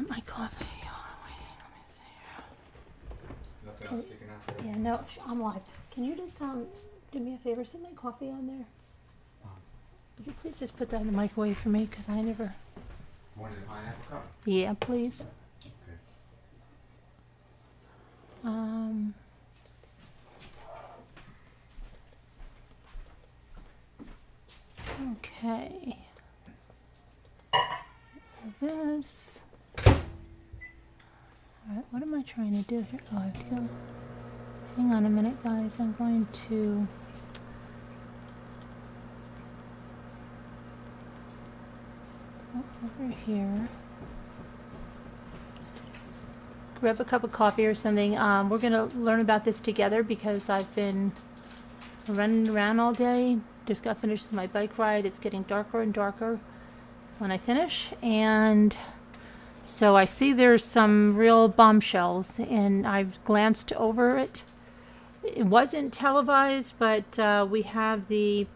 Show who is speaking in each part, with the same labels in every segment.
Speaker 1: my coffee.
Speaker 2: Nothing else sticking out there?
Speaker 1: Yeah, no, I'm live. Can you just do me a favor, set my coffee on there? Would you please just put that in the microwave for me, because I never...
Speaker 2: One in the pineapple cup?
Speaker 1: Yeah, please. Okay. This. Alright, what am I trying to do here? Oh, I have to... Hang on a minute, guys. I'm going to... over here. Grab a cup of coffee or something. We're going to learn about this together because I've been running around all day. Just got finished with my bike ride. It's getting darker and darker when I finish. And so I see there's some real bombshells, and I've glanced over it. It wasn't televised, but we have the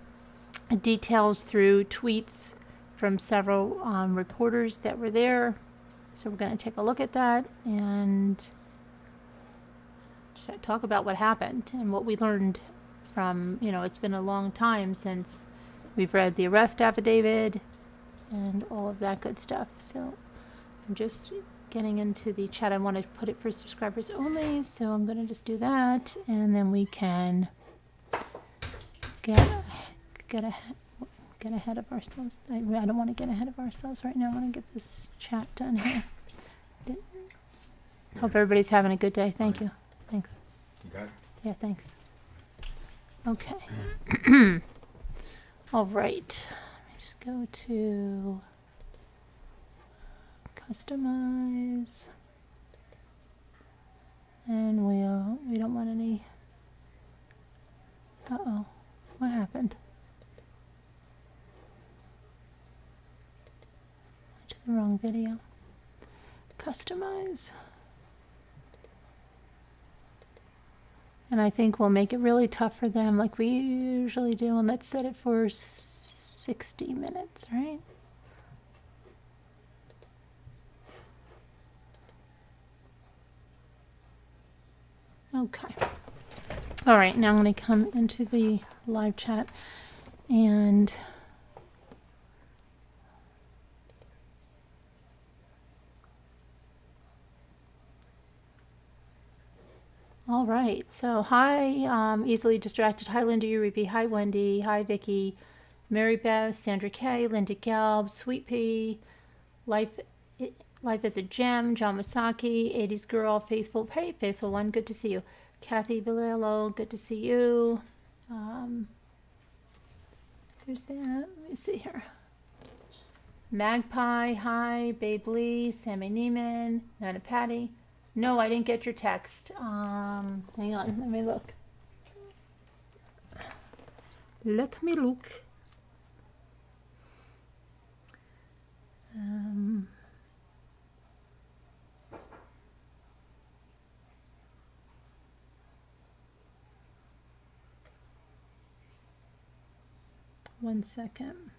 Speaker 1: details through tweets from several reporters that were there. So we're going to take a look at that and talk about what happened and what we learned from, it's been a long time since we've read the arrest affidavit and all of that good stuff. So I'm just getting into the chat. I want to put it for subscribers only, so I'm going to just do that, and then we can get ahead of ourselves. I don't want to get ahead of ourselves right now. I want to get this chat done here. Hope everybody's having a good day. Thank you. Thanks.
Speaker 2: You got it?
Speaker 1: Yeah, thanks. Okay. All right. Let me just go to customize. And we don't want any... Uh-oh. What happened? I took the wrong video. Customize. And I think we'll make it really tough for them like we usually do. And let's set it for 60 minutes, right? Okay. All right, now I'm going to come into the live chat and all right, so hi, easily distracted. Hi, Linda Uribe. Hi, Wendy. Hi, Vicky. Mary Beth, Sandra K, Linda Gelb, Sweet Pea, Life is a Gem, John Masaki, 80s Girl, Faithful. Hey, Faithful One, good to see you. Kathy Villallo, good to see you. There's that. Let me see here. Magpie, hi. Babe Lee, Sammy Neiman, Nana Patty. No, I didn't get your text. Hang on, let me look. Let me look. 1 second.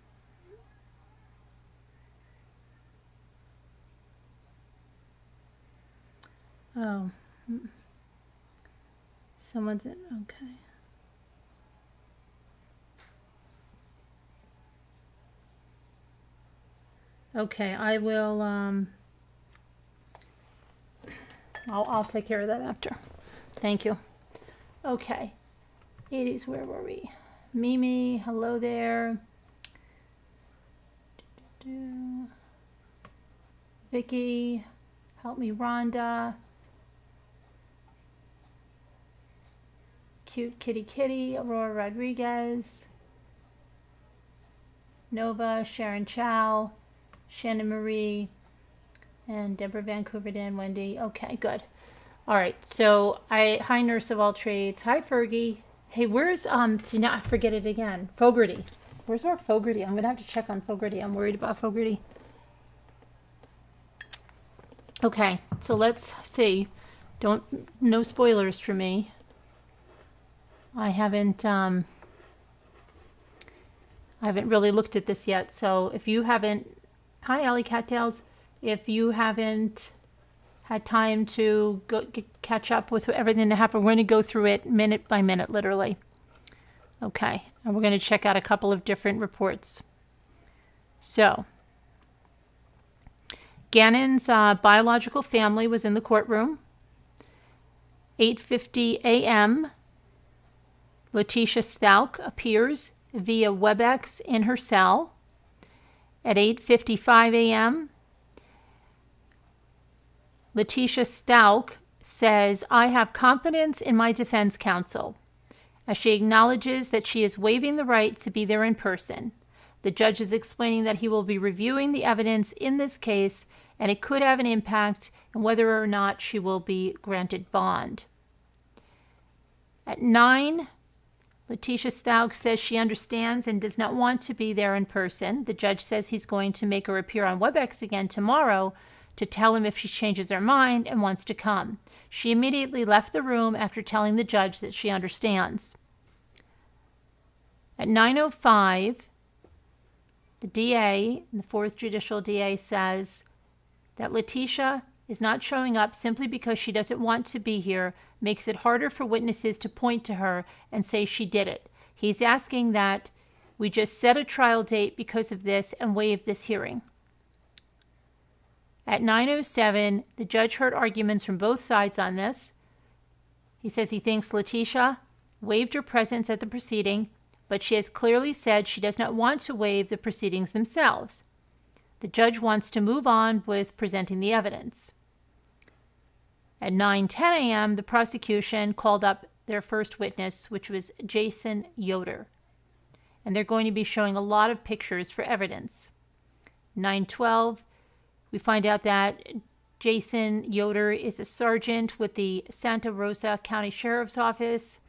Speaker 1: Oh, someone's in, okay. Okay, I will, I'll take care of that after. Thank you. Okay, 80s, where were we? Mimi, hello there. Vicky, help me, Rhonda. Cute Kitty Kitty, Aurora Rodriguez. Nova, Sharon Chow, Shannon Marie, and Deborah Vancouver, Dan, Wendy. Okay, good. All right, so hi, Nurse of All Trades. Hi, Fergie. Hey, where's, see, now I forget it again. Fogarty. Where's our Fogarty? I'm going to have to check on Fogarty. I'm worried about Fogarty. Okay, so let's see. No spoilers for me. I haven't really looked at this yet. So if you haven't, hi, Allie Cattails. if you haven't had time to catch up with everything that happened, we're going to go through it minute by minute, literally. Okay, and we're going to check out a couple of different reports. So, Gannon's biological family was in the courtroom. 8:50 a.m., Letecia Stauch appears via WebEx in her cell. At 8:55 a.m., Letecia Stauch says, "I have confidence in my defense counsel," as she acknowledges that she is waiving the right to be there in person. The judge is explaining that he will be reviewing the evidence in this case, and it could have an impact on whether or not she will be granted bond. At 9, Letecia Stauch says she understands and does not want to be there in person. The judge says he's going to make her appear on WebEx again tomorrow to tell him if she changes her mind and wants to come. She immediately left the room after telling the judge that she understands. At 9:05, the DA, the 4th Judicial DA, says that Letecia is not showing up simply because she doesn't want to be here, makes it harder for witnesses to point to her and say she did it. He's asking that we just set a trial date because of this and waive this hearing. At 9:07, the judge heard arguments from both sides on this. He says he thinks Letecia waived her presence at the proceeding, but she has clearly said she does not want to waive the proceedings themselves. The judge wants to move on with presenting the evidence. At 9:10 a.m., the prosecution called up their first witness, which was Jason Yoder. And they're going to be showing a lot of pictures for evidence. 9:12, we find out that Jason Yoder is a sergeant with the Santa Rosa County Sheriff's Office,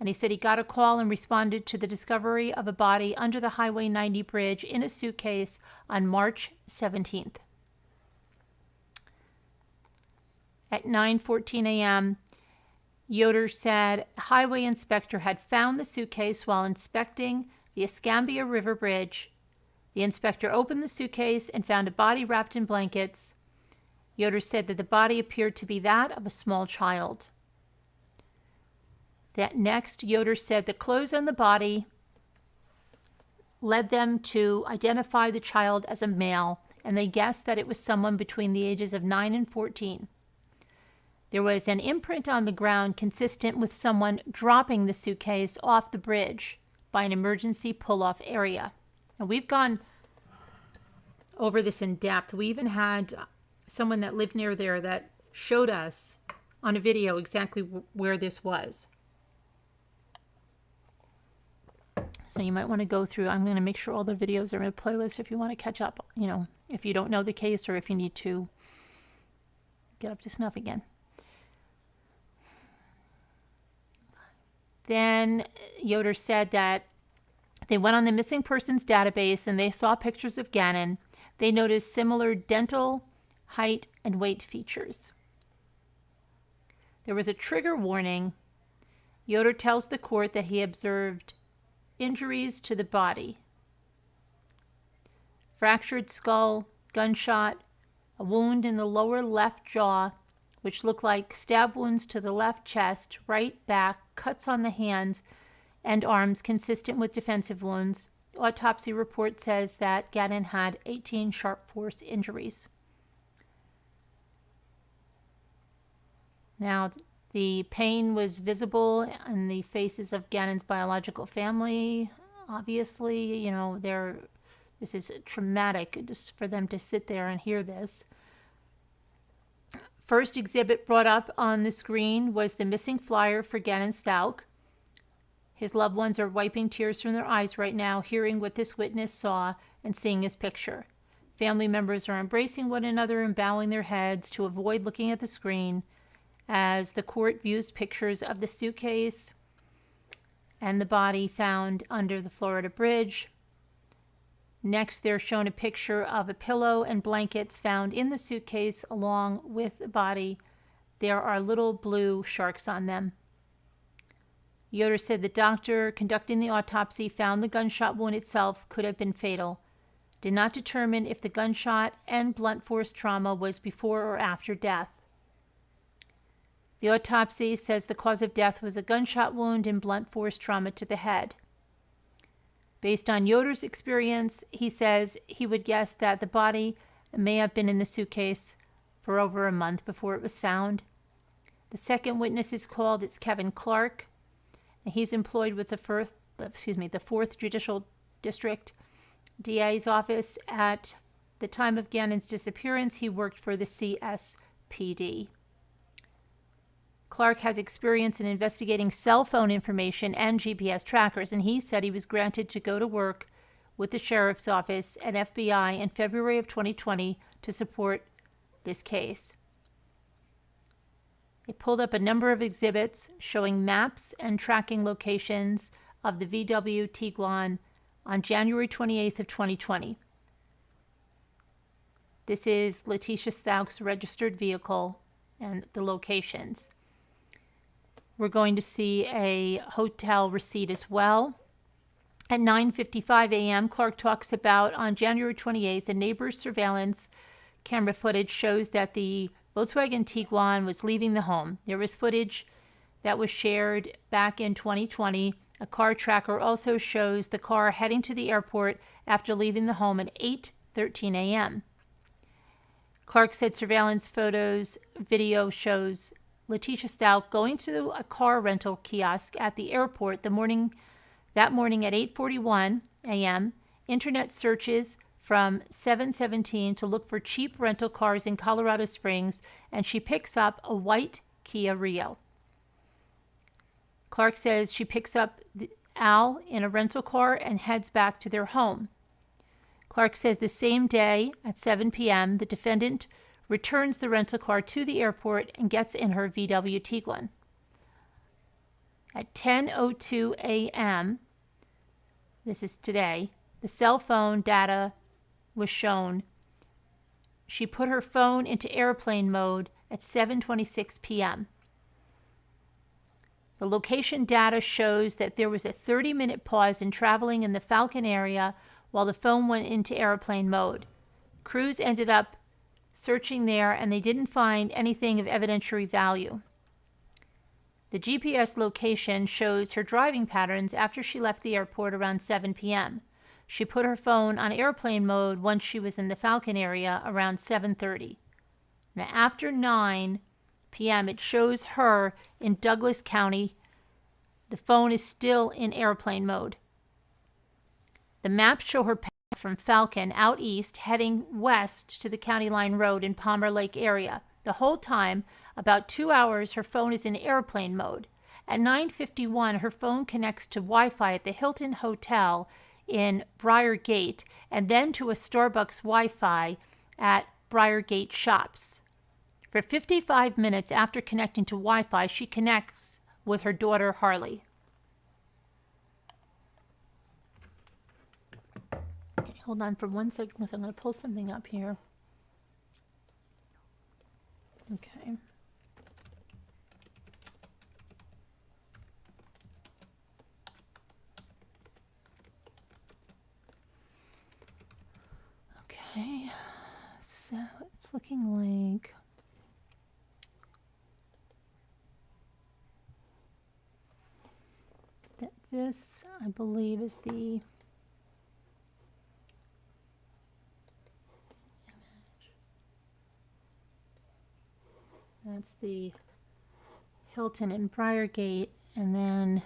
Speaker 1: and he said he got a call and responded to the discovery of a body under the Highway 90 bridge in a suitcase on March 17th. At 9:14 a.m., Yoder said a highway inspector had found the suitcase while inspecting the Escambia River Bridge. The inspector opened the suitcase and found a body wrapped in blankets. Yoder said that the body appeared to be that of a small child. That next, Yoder said the clothes on the body led them to identify the child as a male, and they guessed that it was someone between the ages of 9 and 14. There was an imprint on the ground consistent with someone dropping the suitcase off the bridge by an emergency pull-off area. And we've gone over this in depth. We even had someone that lived near there that showed us on a video exactly where this was. So you might want to go through. I'm going to make sure all the videos are in a playlist if you want to catch up, if you don't know the case or if you need to get up to snuff again. Then Yoder said that they went on the missing persons database and they saw pictures of Gannon. They noticed similar dental, height, and weight features. There was a trigger warning. Yoder tells the court that he observed injuries to the body: fractured skull, gunshot, a wound in the lower left jaw, which looked like stab wounds to the left chest, right back, cuts on the hands and arms consistent with defensive wounds. Autopsy report says that Gannon had 18 sharp force injuries. Now, the pain was visible in the faces of Gannon's biological family. Obviously, this is traumatic just for them to sit there and hear this. First exhibit brought up on the screen was the missing flyer for Gannon Stauch. His loved ones are wiping tears from their eyes right now, hearing what this witness saw and seeing his picture. Family members are embracing one another and bowing their heads to avoid looking at the screen as the court views pictures of the suitcase and the body found under the Florida bridge. Next, they're shown a picture of a pillow and blankets found in the suitcase along with the body. There are little blue sharks on them. Yoder said the doctor conducting the autopsy found the gunshot wound itself could have been fatal. did not determine if the gunshot and blunt force trauma was before or after death. The autopsy says the cause of death was a gunshot wound and blunt force trauma to the head. Based on Yoder's experience, he says he would guess that the body may have been in the suitcase for over a month before it was found. The second witness is called. It's Kevin Clark. And he's employed with the 4th Judicial District DA's office. At the time of Gannon's disappearance, he worked for the CSPD. Clark has experience in investigating cell phone information and GPS trackers, and he said he was granted to go to work with the Sheriff's Office and FBI in February of 2020 to support this case. They pulled up a number of exhibits showing maps and tracking locations of the VW Tiguan on January 28th of 2020. This is Letecia Stauch's registered vehicle and the locations. We're going to see a hotel receipt as well. At 9:55 a.m., Clark talks about on January 28th, the neighbor's surveillance camera footage shows that the Volkswagen Tiguan was leaving the home. There was footage that was shared back in 2020. A car tracker also shows the car heading to the airport after leaving the home at 8:13 a.m. Clark said surveillance video shows Letecia Stauch going to a car rental kiosk at the airport that morning at 8:41 a.m. Internet searches from 7:17 to look for cheap rental cars in Colorado Springs, and she picks up a white Kia Rio. Clark says she picks up Al in a rental car and heads back to their home. Clark says the same day at 7 p.m., the defendant returns the rental car to the airport and gets in her VW Tiguan. At 10:02 a.m., this is today, the cell phone data was shown. She put her phone into airplane mode at 7:26 p.m. The location data shows that there was a 30-minute pause in traveling in the Falcon area while the phone went into airplane mode. Crews ended up searching there, and they didn't find anything of evidentiary value. The GPS location shows her driving patterns after she left the airport around 7 p.m. She put her phone on airplane mode once she was in the Falcon area around 7:30. Now, after 9 p.m., it shows her in Douglas County. The phone is still in airplane mode. The maps show her from Falcon out east, heading west to the County Line Road in Palmer Lake area. The whole time, about 2 hours, her phone is in airplane mode. At 9:51, her phone connects to Wi-Fi at the Hilton Hotel in Briargate and then to a Starbucks Wi-Fi at Briargate Shops. For 55 minutes after connecting to Wi-Fi, she connects with her daughter, Harley. Okay, hold on for 1 second because I'm going to pull something up here. Okay. Okay, so it's looking like that this, I believe, is the image. That's the Hilton in Briargate, and then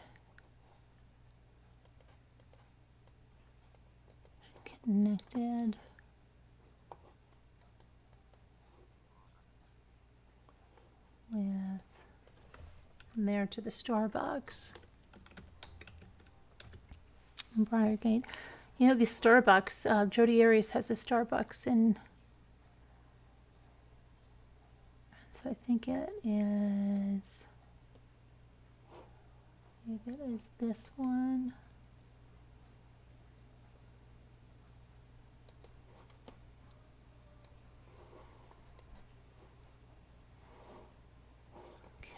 Speaker 1: connected with from there to the Starbucks in Briargate. You know, the Starbucks, Jody Arias has a Starbucks in, so I think it is, maybe it is this one.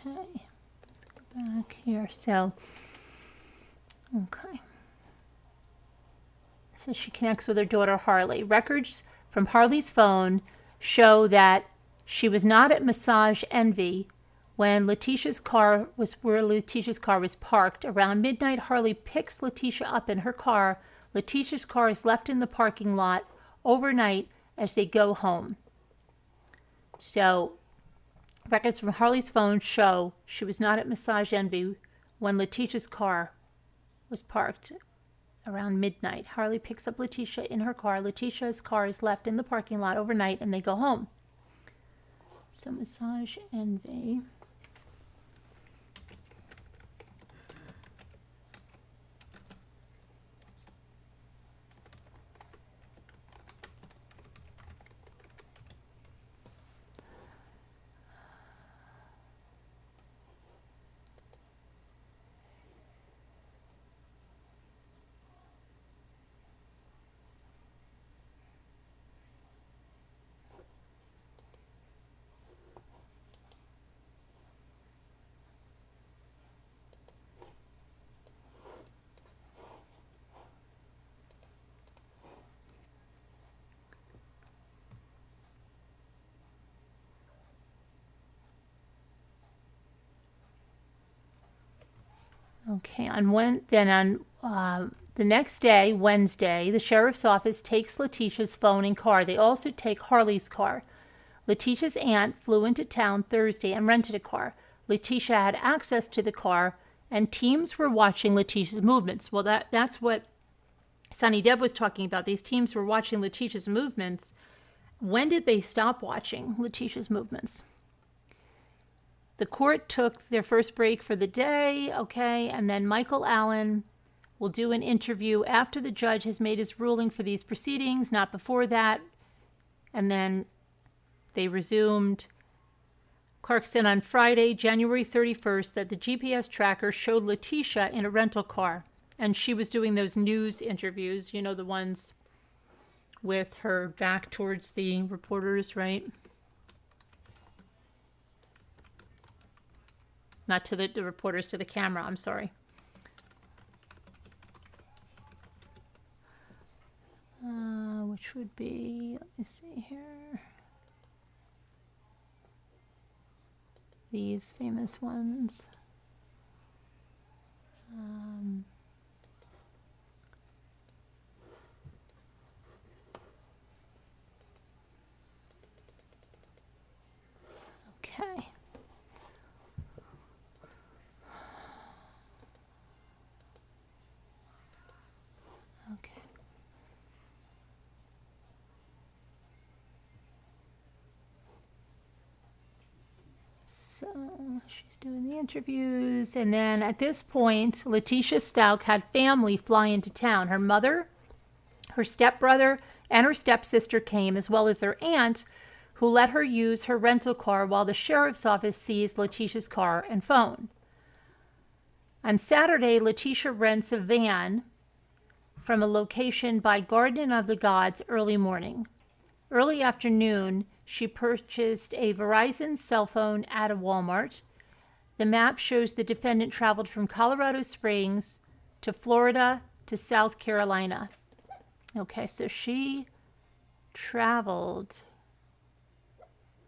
Speaker 1: Okay, let's go back here. So, okay. So she connects with her daughter Harley. Records from Harley's phone show that she was not at Massage Envy when Letecia's car was parked. Around midnight, Harley picks Letecia up in her car. Letecia's car is left in the parking lot overnight as they go home. So, records from Harley's phone show she was not at Massage Envy when Letecia's car was parked. Around midnight, Harley picks up Letecia in her car. Letecia's car is left in the parking lot overnight and they go home. So, Massage Envy. Okay, on the next day, Wednesday, the sheriff's office takes Letecia's phone and car. They also take Harley's car. Letecia's aunt flew into town Thursday and rented a car. Letecia had access to the car, and teams were watching Letecia's movements. Well, that's what Sunny Deb was talking about. These teams were watching Letecia's movements. When did they stop watching Letecia's movements? The court took their first break for the day, okay, and then Michael Allen will do an interview after the judge has made his ruling for these proceedings, not before that. And then they resumed. Clark said on Friday, January 31st, that the GPS tracker showed Letecia in a rental car, and she was doing those news interviews, you know, the ones with her back towards the reporters, right? Not to the reporters, to the camera, I'm sorry. Which would be, let me see here. These famous ones. Okay. So she's doing the interviews. And then at this point, Letecia Stauch had family fly into town. Her mother, her stepbrother, and her stepsister came, as well as her aunt, who let her use her rental car while the sheriff's office seized Letecia's car and phone. On Saturday, Letecia rents a van from a location by Garden of the Gods early morning. Early afternoon, she purchased a Verizon cell phone at a Walmart. The map shows the defendant traveled from Colorado Springs to Florida to South Carolina. Okay, so she traveled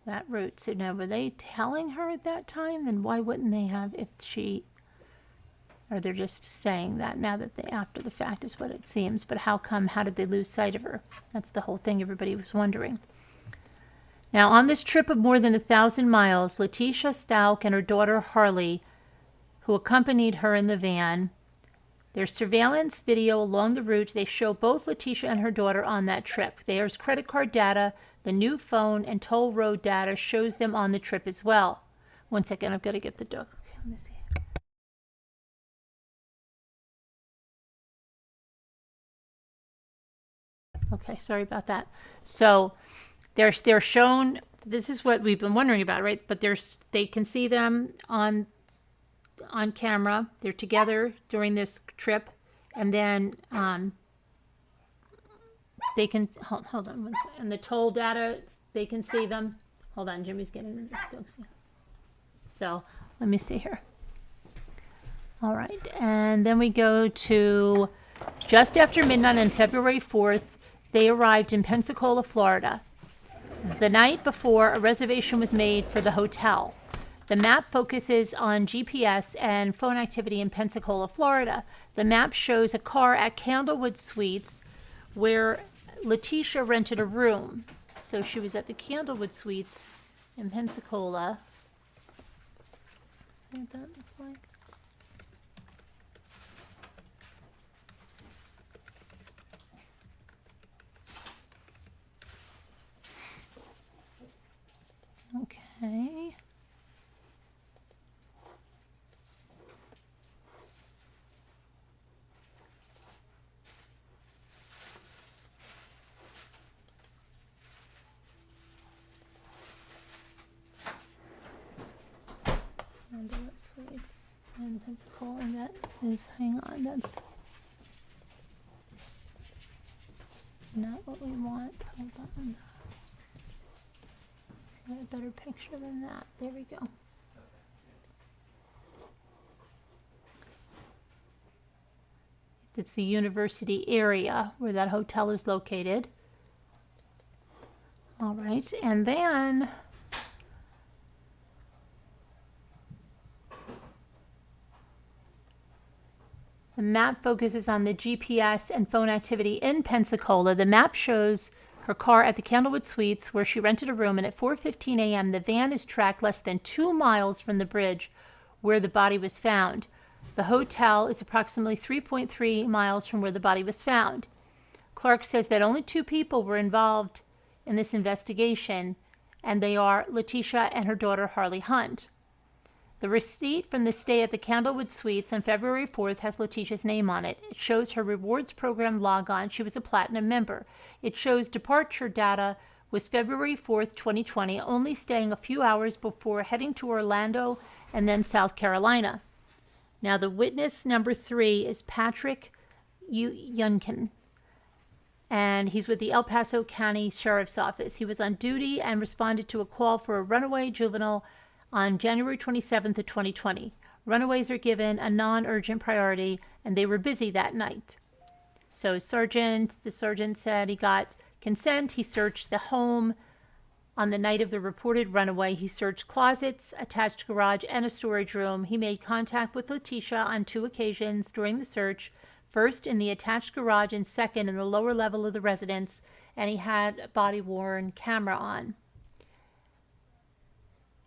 Speaker 1: that route. So now, were they telling her at that time? Then why wouldn't they have if she... Or they're just saying that now that they, after the fact is what it seems. But how did they lose sight of her? That's the whole thing everybody was wondering. Now, on this trip of more than 1,000 miles, Letecia Stauch and her daughter Harley, who accompanied her in the van, there's surveillance video along the route. They show both Letecia and her daughter on that trip. There's credit card data. The new phone and toll road data shows them on the trip as well. One second, I've got to get the dog. Okay, let me see. Okay, sorry about that. So they're shown, this is what we've been wondering about, right? But they can see them on camera. They're together during this trip. And then they can, hold on one second. And the toll data, they can see them. Hold on, Jimmy's getting the dogs. So let me see here. All right, and then we go to Just after midnight on February 4th, they arrived in Pensacola, Florida. The night before, a reservation was made for the hotel. The map focuses on GPS and phone activity in Pensacola, Florida. The map shows a car at Candlewood Suites where Letecia rented a room. So she was at the Candlewood Suites in Pensacola. I think that looks like. Okay. Candlewood Suites in Pensacola, and that is, hang on, that's not what we want. Hold on. Get a better picture than that. There we go. It's the university area where that hotel is located. All right, and then the map focuses on the GPS and phone activity in Pensacola. The map shows her car at the Candlewood Suites where she rented a room, and at 4:15 a.m. the van is tracked less than 2 miles from the bridge where the body was found. The hotel is approximately 3.3 miles from where the body was found. Clark says that only 2 people were involved in this investigation, and they are Letecia and her daughter Harley Hunt. The receipt from the stay at the Candlewood Suites on February 4th has Letecia's name on it. It shows her rewards program log-on. She was a platinum member. It shows departure data was February 4th, 2020, only staying a few hours before heading to Orlando and then South Carolina. Now, the witness number 3 is Patrick Yunkin, and he's with the El Paso County Sheriff's Office. He was on duty and responded to a call for a runaway juvenile on January 27th of 2020. Runaways are given a non-urgent priority, and they were busy that night. So the sergeant said he got consent. He searched the home on the night of the reported runaway. He searched closets, attached garage, and a storage room. He made contact with Letecia on 2 occasions during the search, first in the attached garage and second in the lower level of the residence, and he had a body-worn camera on.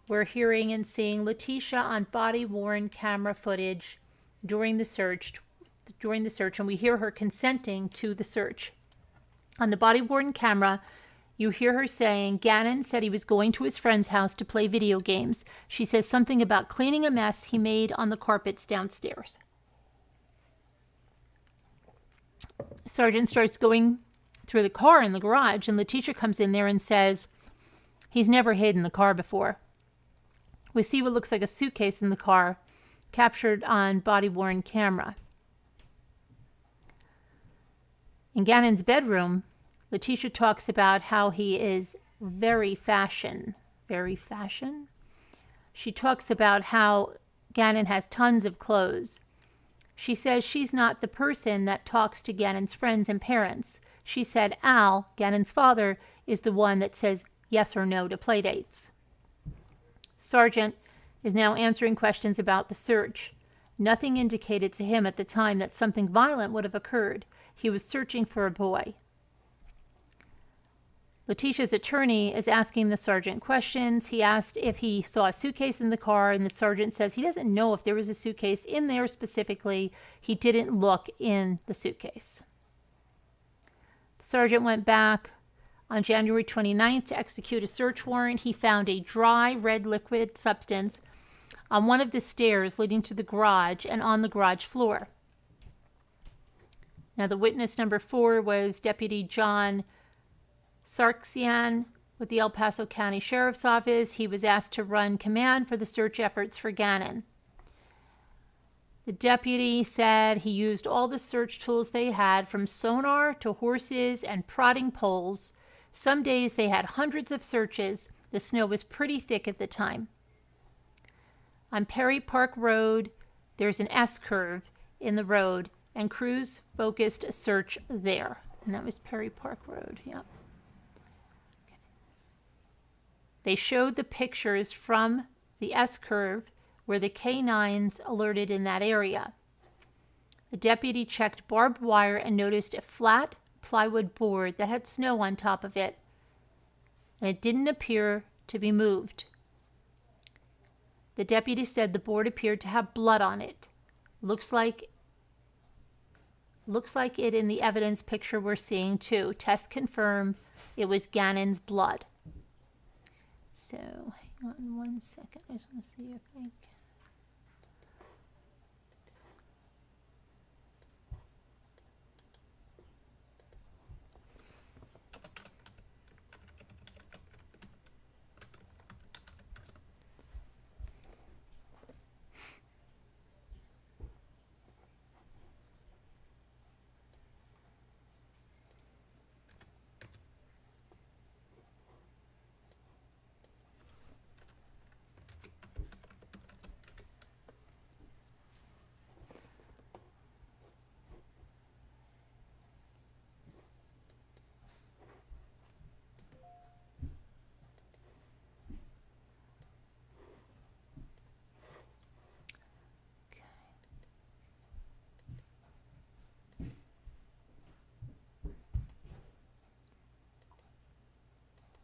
Speaker 1: We're hearing and seeing Letecia on body-worn camera footage during the search, and we hear her consenting to the search. On the body-worn camera, you hear her saying, Gannon said he was going to his friend's house to play video games. She says something about cleaning a mess he made on the carpets downstairs. Sergeant starts going through the car in the garage, and Letecia comes in there and says, he's never hid in the car before. We see what looks like a suitcase in the car, captured on body-worn camera. In Gannon's bedroom, Letecia talks about how he is very fashion. Very fashion? She talks about how Gannon has tons of clothes. She says she's not the person that talks to Gannon's friends and parents. She said Al, Gannon's father, is the one that says yes or no to playdates. Sergeant is now answering questions about the search. Nothing indicated to him at the time that something violent would have occurred. He was searching for a boy. Letecia's attorney is asking the sergeant questions. He asked if he saw a suitcase in the car, and the sergeant says he doesn't know if there was a suitcase in there specifically. He didn't look in the suitcase. The sergeant went back on January 29th to execute a search warrant. He found a dry red liquid substance on one of the stairs leading to the garage and on the garage floor. Now, the witness number 4 was Deputy John Sarksian with the El Paso County Sheriff's Office. He was asked to run command for the search efforts for Gannon. The deputy said he used all the search tools they had, from sonar to horses and prodding poles. Some days they had hundreds of searches. The snow was pretty thick at the time. On Perry Park Road, there's an S-curve in the road, and crews focused a search there. And that was Perry Park Road, yeah. Okay. They showed the pictures from the S-curve where the K-9s alerted in that area. The deputy checked barbed wire and noticed a flat plywood board that had snow on top of it, and it didn't appear to be moved. The deputy said the board appeared to have blood on it. Looks like it in the evidence picture we're seeing too. Tests confirm it was Gannon's blood. So, hang on one second. I just want to see if I can.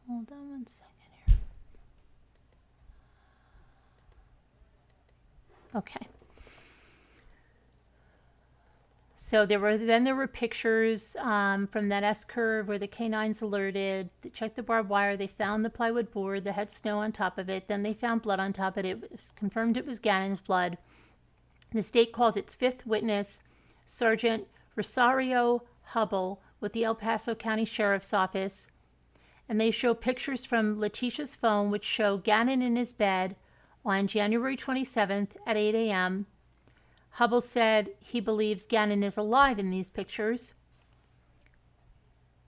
Speaker 1: Hold on one second here. Okay. So there were pictures from that S-curve where the K-9s alerted. They checked the barbed wire. They found the plywood board that had snow on top of it. Then they found blood on top of it. It was confirmed it was Gannon's blood. The state calls its fifth witness, Sergeant Rosario Hubble, with the El Paso County Sheriff's Office. And they show pictures from Letecia's phone, which show Gannon in his bed on January 27th at 8 a.m. Hubble said he believes Gannon is alive in these pictures.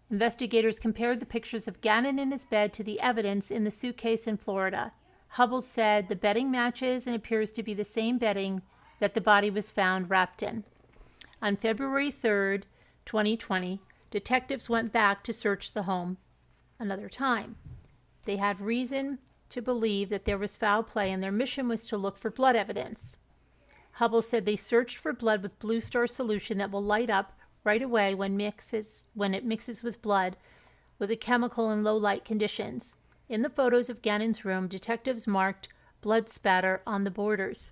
Speaker 1: Investigators compared the pictures of Gannon in his bed to the evidence in the suitcase in Florida. Hubble said the bedding matches and appears to be the same bedding that the body was found wrapped in. On February 3rd, 2020, detectives went back to search the home another time. They had reason to believe that there was foul play, and their mission was to look for blood evidence. Hubble said they searched for blood with Blue Star solution that will light up right away when it mixes with blood with a chemical in low light conditions. In the photos of Gannon's room, detectives marked blood spatter on the borders.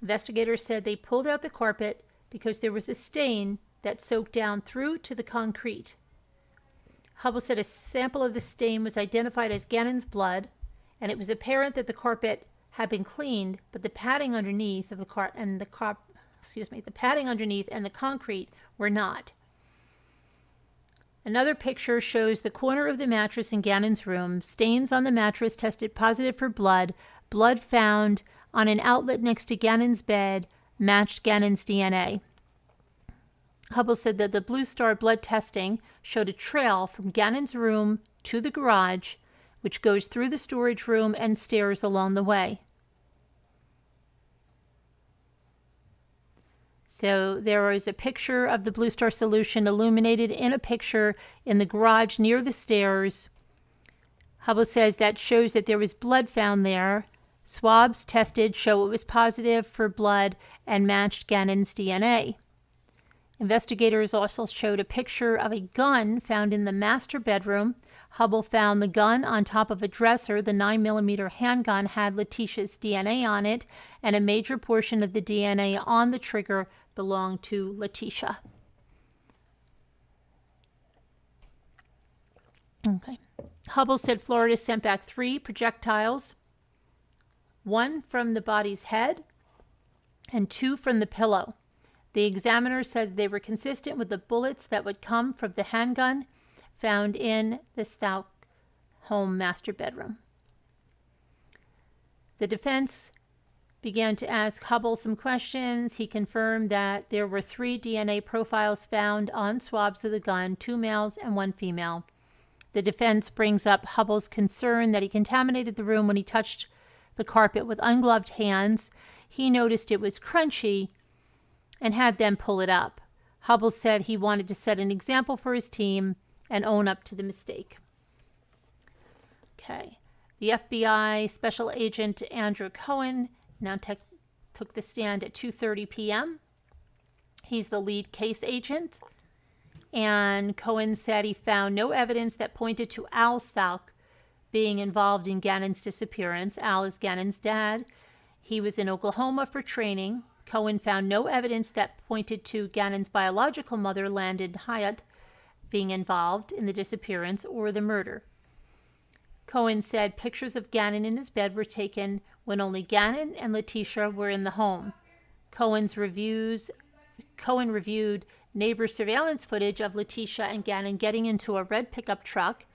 Speaker 1: Investigators said they pulled out the carpet because there was a stain that soaked down through to the concrete. Hubble said a sample of the stain was identified as Gannon's blood, and it was apparent that the carpet had been cleaned, but the padding underneath of the padding underneath and the concrete were not. Another picture shows the corner of the mattress in Gannon's room. Stains on the mattress tested positive for blood. Blood found on an outlet next to Gannon's bed matched Gannon's DNA. Hubble said that the Blue Star blood testing showed a trail from Gannon's room to the garage, which goes through the storage room and stairs along the way. So there was a picture of the Blue Star solution illuminated in a picture in the garage near the stairs. Hubble says that shows that there was blood found there. Swabs tested show it was positive for blood and matched Gannon's DNA. Investigators also showed a picture of a gun found in the master bedroom. Hubble found the gun on top of a dresser. The 9mm handgun had Letecia's DNA on it, and a major portion of the DNA on the trigger belonged to Letecia. Okay. Hubble said Florida sent back 3 projectiles, 1 from the body's head and 2 from the pillow. The examiner said they were consistent with the bullets that would come from the handgun found in the Stauch home master bedroom. The defense began to ask Hubble some questions. He confirmed that there were 3 DNA profiles found on swabs of the gun, 2 males and 1 female. The defense brings up Hubble's concern that he contaminated the room when he touched the carpet with ungloved hands. He noticed it was crunchy, and had them pull it up. Hubble said he wanted to set an example for his team and own up to the mistake. Okay. The FBI Special Agent Andrew Cohen now took the stand at 2:30 p.m. He's the lead case agent. And Cohen said he found no evidence that pointed to Al Stauch being involved in Gannon's disappearance. Al is Gannon's dad. He was in Oklahoma for training. Cohen found no evidence that pointed to Gannon's biological mother, Landon Hyatt, being involved in the disappearance or the murder. Cohen said pictures of Gannon in his bed were taken when only Gannon and Letecia were in the home. Cohen reviewed neighbor surveillance footage of Letecia and Gannon getting into a red pickup truck.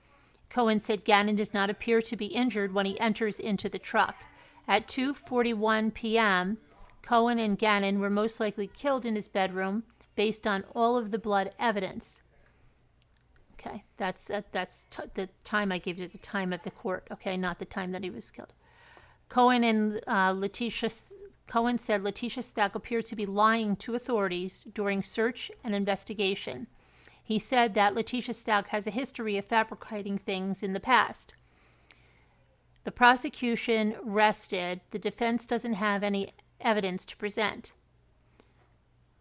Speaker 1: Cohen said Gannon does not appear to be injured when he enters into the truck. At 2:41 p.m., Cohen and Gannon were most likely killed in his bedroom based on all of the blood evidence. Okay, that's the time I gave you, the time at the court, okay, not the time that he was killed. Cohen said Letecia Stauch appeared to be lying to authorities during search and investigation. He said that Letecia Stauch has a history of fabricating things in the past. The prosecution rested. The defense doesn't have any evidence to present.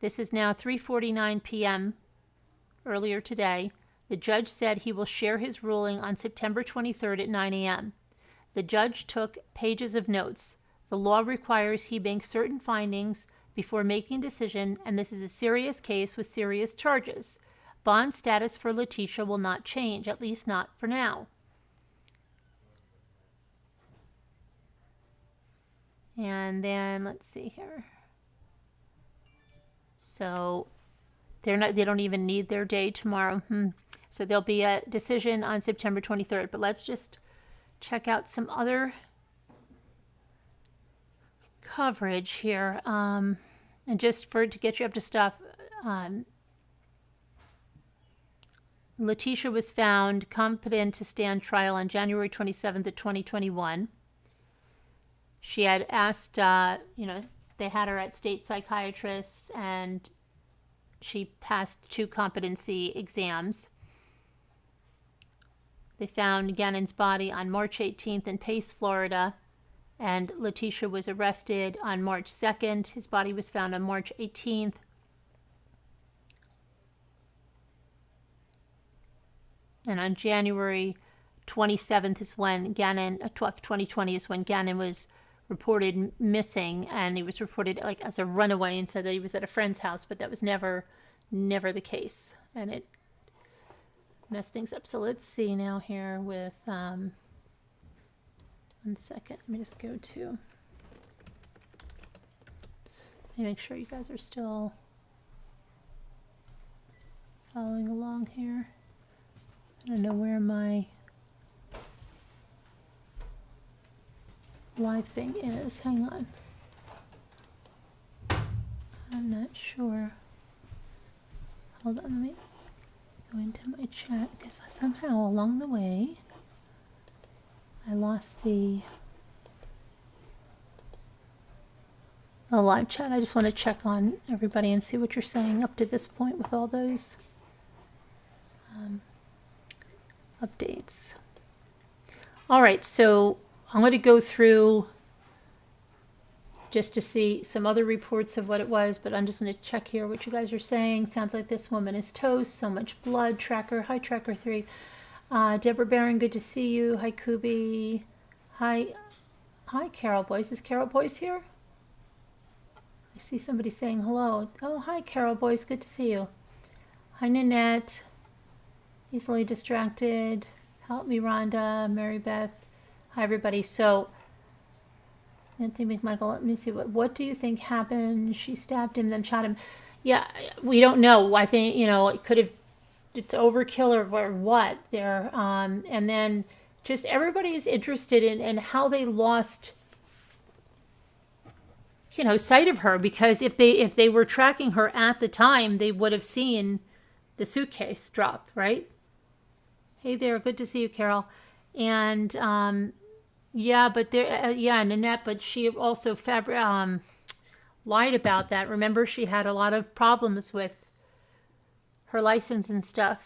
Speaker 1: This is now 3:49 p.m. earlier today. The judge said he will share his ruling on September 23rd at 9 a.m. The judge took pages of notes. The law requires he make certain findings before making a decision, and this is a serious case with serious charges. Bond status for Letecia will not change, at least not for now. And then let's see here. So they don't even need their day tomorrow. So there'll be a decision on September 23rd. But let's just check out some other coverage here. And just to get you up to stuff, Letecia was found competent to stand trial on January 27th of 2021. She had asked, they had her at state psychiatrists, and she passed 2 competency exams. They found Gannon's body on March 18th in Pace, Florida, and Letecia was arrested on March 2nd. His body was found on March 18th. And on January 27th is when 2020 is when Gannon was reported missing, and he was reported like as a runaway and said that he was at a friend's house, but that was never the case, and it messed things up. So let's see now here with 1 second. Let me just go to, let me make sure you guys are still following along here. I don't know where my live thing is. Hang on. I'm not sure. Hold on, let me go into my chat because somehow along the way I lost the live chat. I just want to check on everybody and see what you're saying up to this point with all those updates. All right, so I'm going to go through just to see some other reports of what it was, but I'm just going to check here what you guys are saying. Sounds like this woman is toast. So much blood. Tracker. Hi, Tracker 3. Deborah Barron, good to see you. Hi, Kubi. Hi, Carol Boyce. Is Carol Boyce here? I see somebody saying hello. Oh, hi, Carol Boyce. Good to see you. Hi, Nanette. Easily distracted. Help me, Rhonda. Mary Beth. Hi, everybody. So, Anthony McMichael, let me see. What do you think happened? She stabbed him, then shot him. Yeah, we don't know. I think, it could have, it's overkill or what there. And then just everybody is interested in how they lost, sight of her. Because if they were tracking her at the time, they would have seen the suitcase drop, right? Hey there. Good to see you, Carol. And, yeah, but there, Nanette, but she also lied about that. Remember, she had a lot of problems with her license and stuff.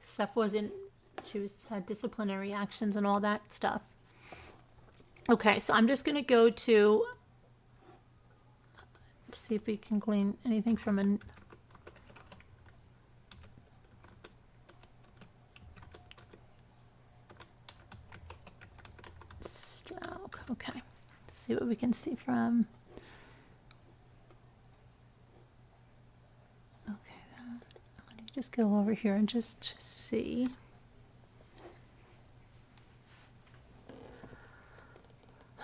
Speaker 1: She had disciplinary actions and all that stuff. Okay, so I'm just going to go to see if we can glean anything from Stauch. Okay, let's see what we can see from. Okay, let me just go over here and just see.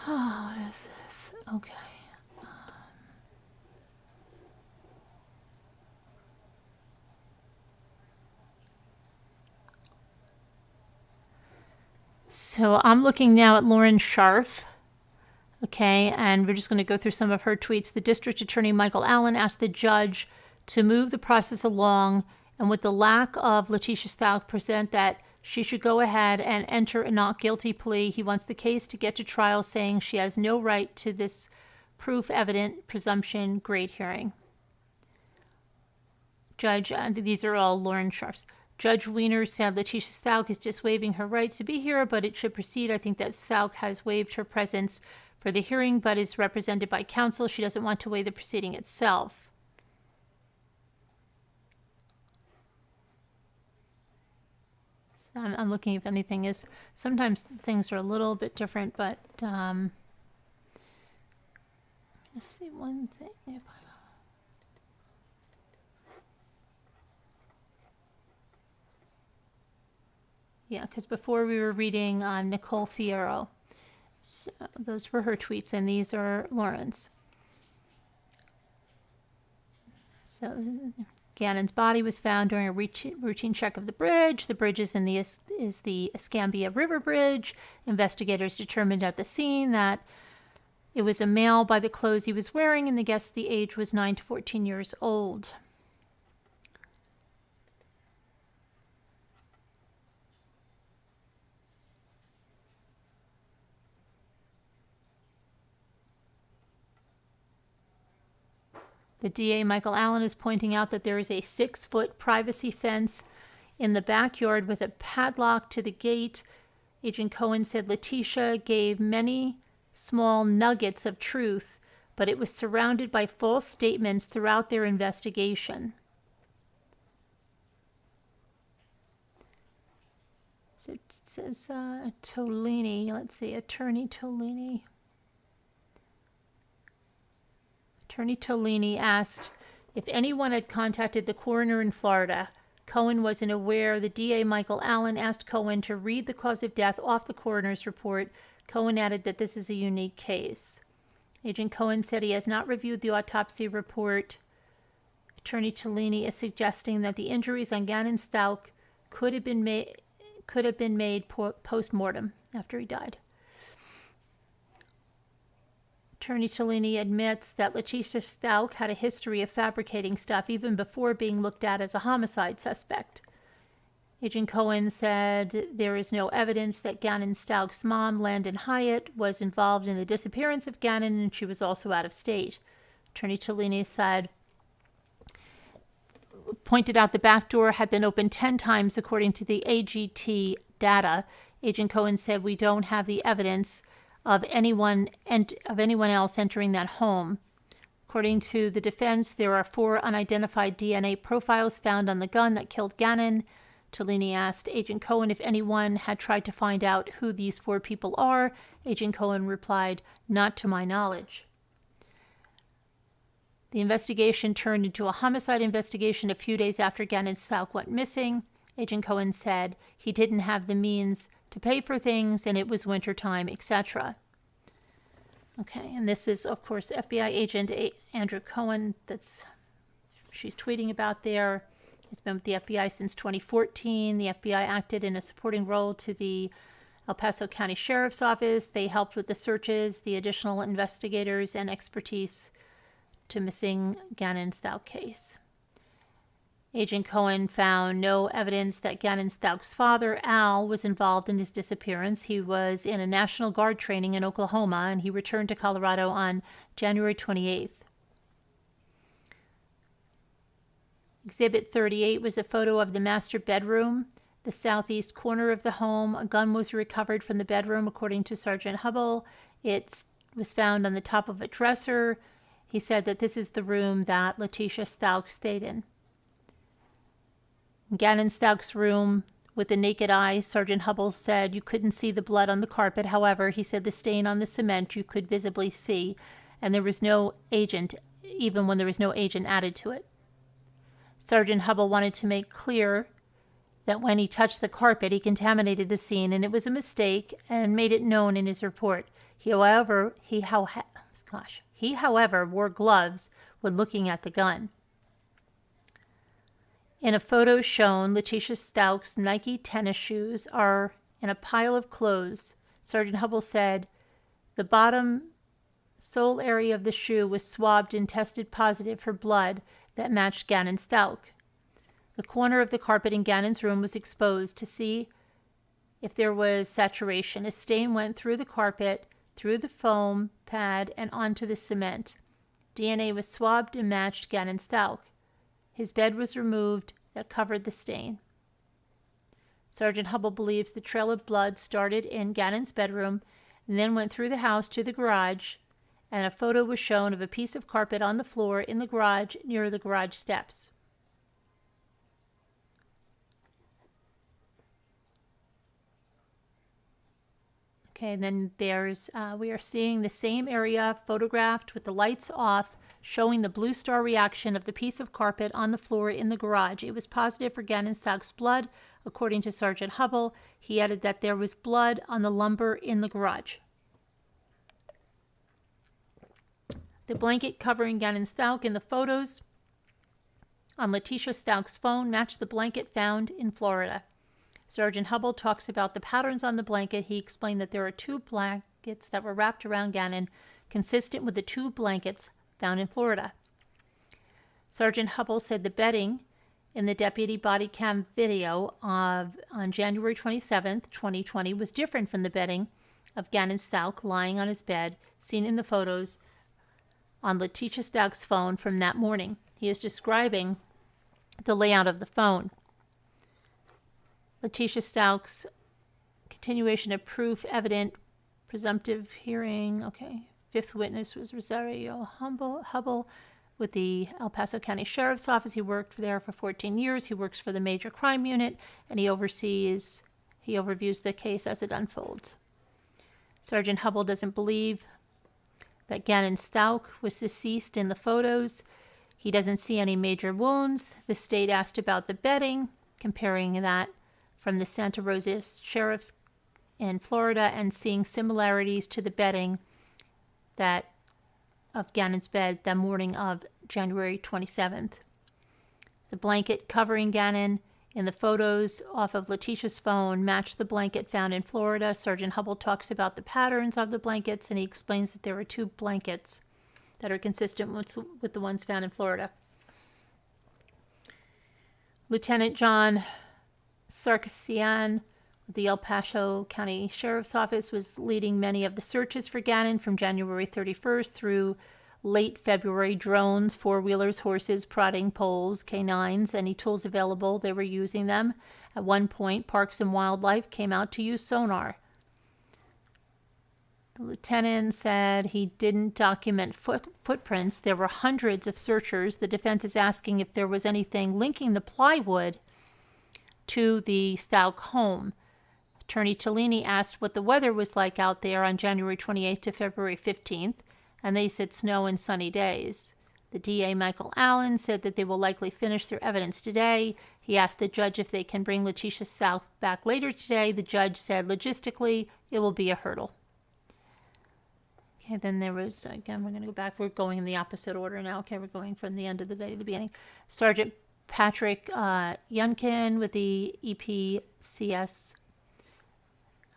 Speaker 1: Oh, what is this? Okay. So I'm looking now at Lauren Scharf. Okay, and we're just going to go through some of her tweets. The district attorney, Michael Allen, asked the judge to move the process along, and with the lack of Letecia Stauch present that she should go ahead and enter a not guilty plea. He wants the case to get to trial, saying she has no right to this proof evident presumption grade hearing. Judge, these are all Lauren Scharf's. Judge Wiener said Letecia Stauch is just waiving her right to be here, but it should proceed. I think that Stauch has waived her presence for the hearing, but is represented by counsel. She doesn't want to waive the proceeding itself. So I'm looking if anything is. Sometimes things are a little bit different, but let's see one thing. Yeah, because before we were reading Nicole Fierro. So those were her tweets, and these are Lauren's. So Gannon's body was found during a routine check of the bridge. The bridge is the Escambia River Bridge. Investigators determined at the scene that it was a male by the clothes he was wearing, and they guessed the age was 9 to 14 years old. The DA, Michael Allen, is pointing out that there is a 6-foot privacy fence in the backyard with a padlock to the gate. Agent Cohen said Letecia gave many small nuggets of truth, but it was surrounded by false statements throughout their investigation. So it says Tolini. Let's see, Attorney Tolini. Attorney Tolini asked if anyone had contacted the coroner in Florida. Cohen wasn't aware. The DA, Michael Allen, asked Cohen to read the cause of death off the coroner's report. Cohen added that this is a unique case. Agent Cohen said he has not reviewed the autopsy report. Attorney Tolini is suggesting that the injuries on Gannon Stauch could have been made post-mortem after he died. Attorney Tolini admits that Letecia Stauch had a history of fabricating stuff even before being looked at as a homicide suspect. Agent Cohen said there is no evidence that Gannon Stauch's mom, Landon Hyatt, was involved in the disappearance of Gannon, and she was also out of state. Attorney Tolini pointed out the back door had been opened 10 times according to the AGT data. Agent Cohen said we don't have the evidence of anyone else entering that home. According to the defense, there are 4 unidentified DNA profiles found on the gun that killed Gannon. Tolini asked Agent Cohen if anyone had tried to find out who these 4 people are. Agent Cohen replied, "Not to my knowledge." The investigation turned into a homicide investigation a few days after Gannon Stauch went missing. Agent Cohen said he didn't have the means to pay for things, and it was wintertime, etc. Okay, and this is, of course, FBI agent Andrew Cohen. She's tweeting about there. He's been with the FBI since 2014. The FBI acted in a supporting role to the El Paso County Sheriff's Office. They helped with the searches, the additional investigators, and expertise to missing Gannon Stauch case. Agent Cohen found no evidence that Gannon Stauch's father, Al, was involved in his disappearance. He was in a National Guard training in Oklahoma, and he returned to Colorado on January 28th. Exhibit 38 was a photo of the master bedroom, the southeast corner of the home. A gun was recovered from the bedroom, according to Sergeant Hubble. It was found on the top of a dresser. He said that this is the room that Letecia Stauch stayed in. In Gannon Stauch's room, with the naked eye, Sergeant Hubble said you couldn't see the blood on the carpet. However, he said the stain on the cement you could visibly see, and there was no agent, even when there was no agent added to it. Sergeant Hubble wanted to make clear that when he touched the carpet, he contaminated the scene, and it was a mistake, and made it known in his report. He, however, wore gloves when looking at the gun. In a photo shown, Letecia Stauch's Nike tennis shoes are in a pile of clothes. Sergeant Hubble said the bottom sole area of the shoe was swabbed and tested positive for blood that matched Gannon Stauch. The corner of the carpet in Gannon's room was exposed to see if there was saturation. A stain went through the carpet, through the foam pad, and onto the cement. DNA was swabbed and matched Gannon Stauch. His bed was removed that covered the stain. Sergeant Hubble believes the trail of blood started in Gannon's bedroom and then went through the house to the garage, and a photo was shown of a piece of carpet on the floor in the garage near the garage steps. Okay, and then we are seeing the same area photographed with the lights off, showing the blue star reaction of the piece of carpet on the floor in the garage. It was positive for Gannon Stauch's blood, according to Sergeant Hubble. He added that there was blood on the lumber in the garage. The blanket covering Gannon Stauch in the photos on Letecia Stauch's phone matched the blanket found in Florida. Sergeant Hubble talks about the patterns on the blanket. He explained that there are 2 blankets that were wrapped around Gannon, consistent with the 2 blankets found in Florida. Sergeant Hubble said the bedding in the deputy body cam video on January 27, 2020, was different from the bedding of Gannon Stauch lying on his bed, seen in the photos on Letecia Stauch's phone from that morning. He is describing the layout of the phone. Letecia Stauch's continuation of proof evident, presumptive hearing. Okay. 5th witness was Rosario Hubble with the El Paso County Sheriff's Office. He worked there for 14 years. He works for the Major Crime Unit, and he overviews the case as it unfolds. Sergeant Hubble doesn't believe that Gannon Stauch was deceased in the photos. He doesn't see any major wounds. The state asked about the bedding, comparing that from the Santa Rosa Sheriff's in Florida and seeing similarities to the bedding that of Gannon's bed that morning of January 27th. The blanket covering Gannon in the photos off of Letecia's phone matched the blanket found in Florida. Sergeant Hubble talks about the patterns of the blankets, and he explains that there are 2 blankets that are consistent with the ones found in Florida. Lieutenant John Sarkisian, the El Paso County Sheriff's Office, was leading many of the searches for Gannon from January 31st through late February. Drones, 4-wheelers, horses, prodding poles, canines, any tools available, they were using them. At one point, Parks and Wildlife came out to use sonar. The lieutenant said he didn't document footprints. There were hundreds of searchers. The defense is asking if there was anything linking the plywood to the Stauch home. Attorney Cellini asked what the weather was like out there on January 28th to February 15th, and they said snow and sunny days. The DA, Michael Allen, said that they will likely finish their evidence today. He asked the judge if they can bring Letecia Stauch back later today. The judge said logistically it will be a hurdle. Okay, then there was, again, we're going to go back. We're going in the opposite order now. Okay, we're going from the end of the day to the beginning. Sergeant Patrick Yunkin with the EPCS,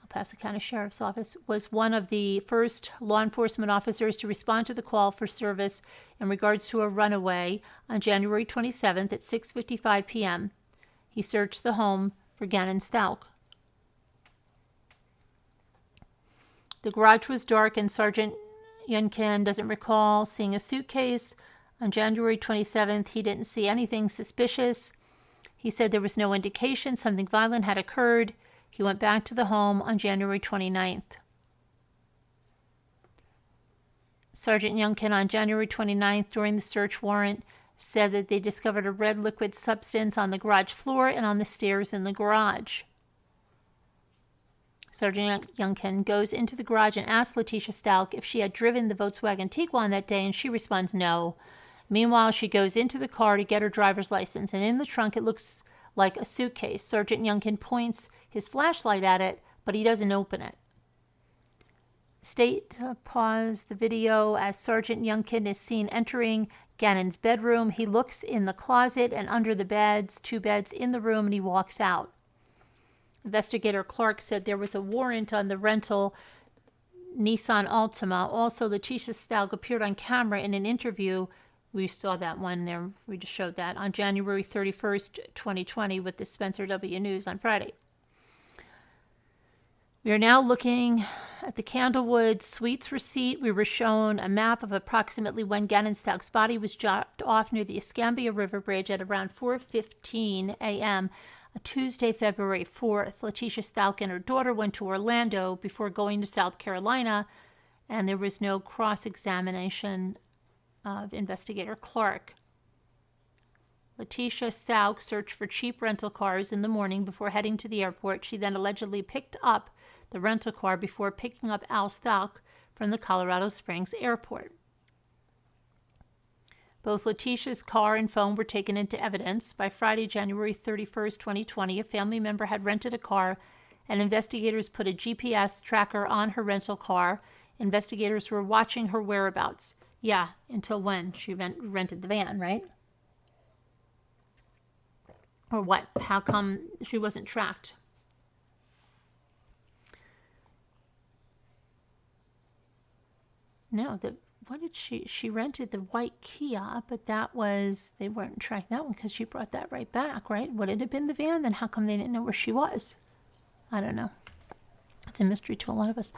Speaker 1: El Paso County Sheriff's Office, was one of the first law enforcement officers to respond to the call for service in regards to a runaway on January 27th at 6:55 p.m. He searched the home for Gannon Stauch. The garage was dark, and Sergeant Yunkin doesn't recall seeing a suitcase, On January 27th, he didn't see anything suspicious. He said there was no indication something violent had occurred. He went back to the home on January 29th. Sergeant Youngkin on January 29th, during the search warrant, said that they discovered a red liquid substance on the garage floor and on the stairs in the garage. Sergeant Youngkin goes into the garage and asks Letecia Stauch if she had driven the Volkswagen Tiguan that day, and she responds no. Meanwhile, she goes into the car to get her driver's license, and in the trunk it looks like a suitcase. Sergeant Youngkin points his flashlight at it, but he doesn't open it. State paused the video as Sergeant Youngkin is seen entering Gannon's bedroom. He looks in the closet and under the beds, 2 beds in the room, and he walks out. Investigator Clark said there was a warrant on the rental Nissan Altima. Also, Letecia Stauch appeared on camera in an interview. We saw that one there. We just showed that on January 31st, 2020 with the Spencer W. News on Friday. We are now looking at the Candlewood Suites receipt. We were shown a map of approximately when Gannon Stauch's body was dropped off near the Escambia River Bridge at around 4:15 a.m. Tuesday, February 4th. Letecia Stauch and her daughter went to Orlando before going to South Carolina, and there was no cross-examination of Investigator Clark. Letecia Stauch searched for cheap rental cars in the morning before heading to the airport. She then allegedly picked up the rental car before picking up Al Stauch from the Colorado Springs airport. Both Letecia's car and phone were taken into evidence. By Friday, January 31st, 2020, a family member had rented a car, and investigators put a GPS tracker on her rental car. Investigators were watching her whereabouts. Yeah, until when? She rented the van, right? Or what? How come she wasn't tracked? No, what did she rented the white Kia, but they weren't tracking that one because she brought that right back, right? Would it have been the van? Then how come they didn't know where she was? I don't know. It's a mystery to a lot of us.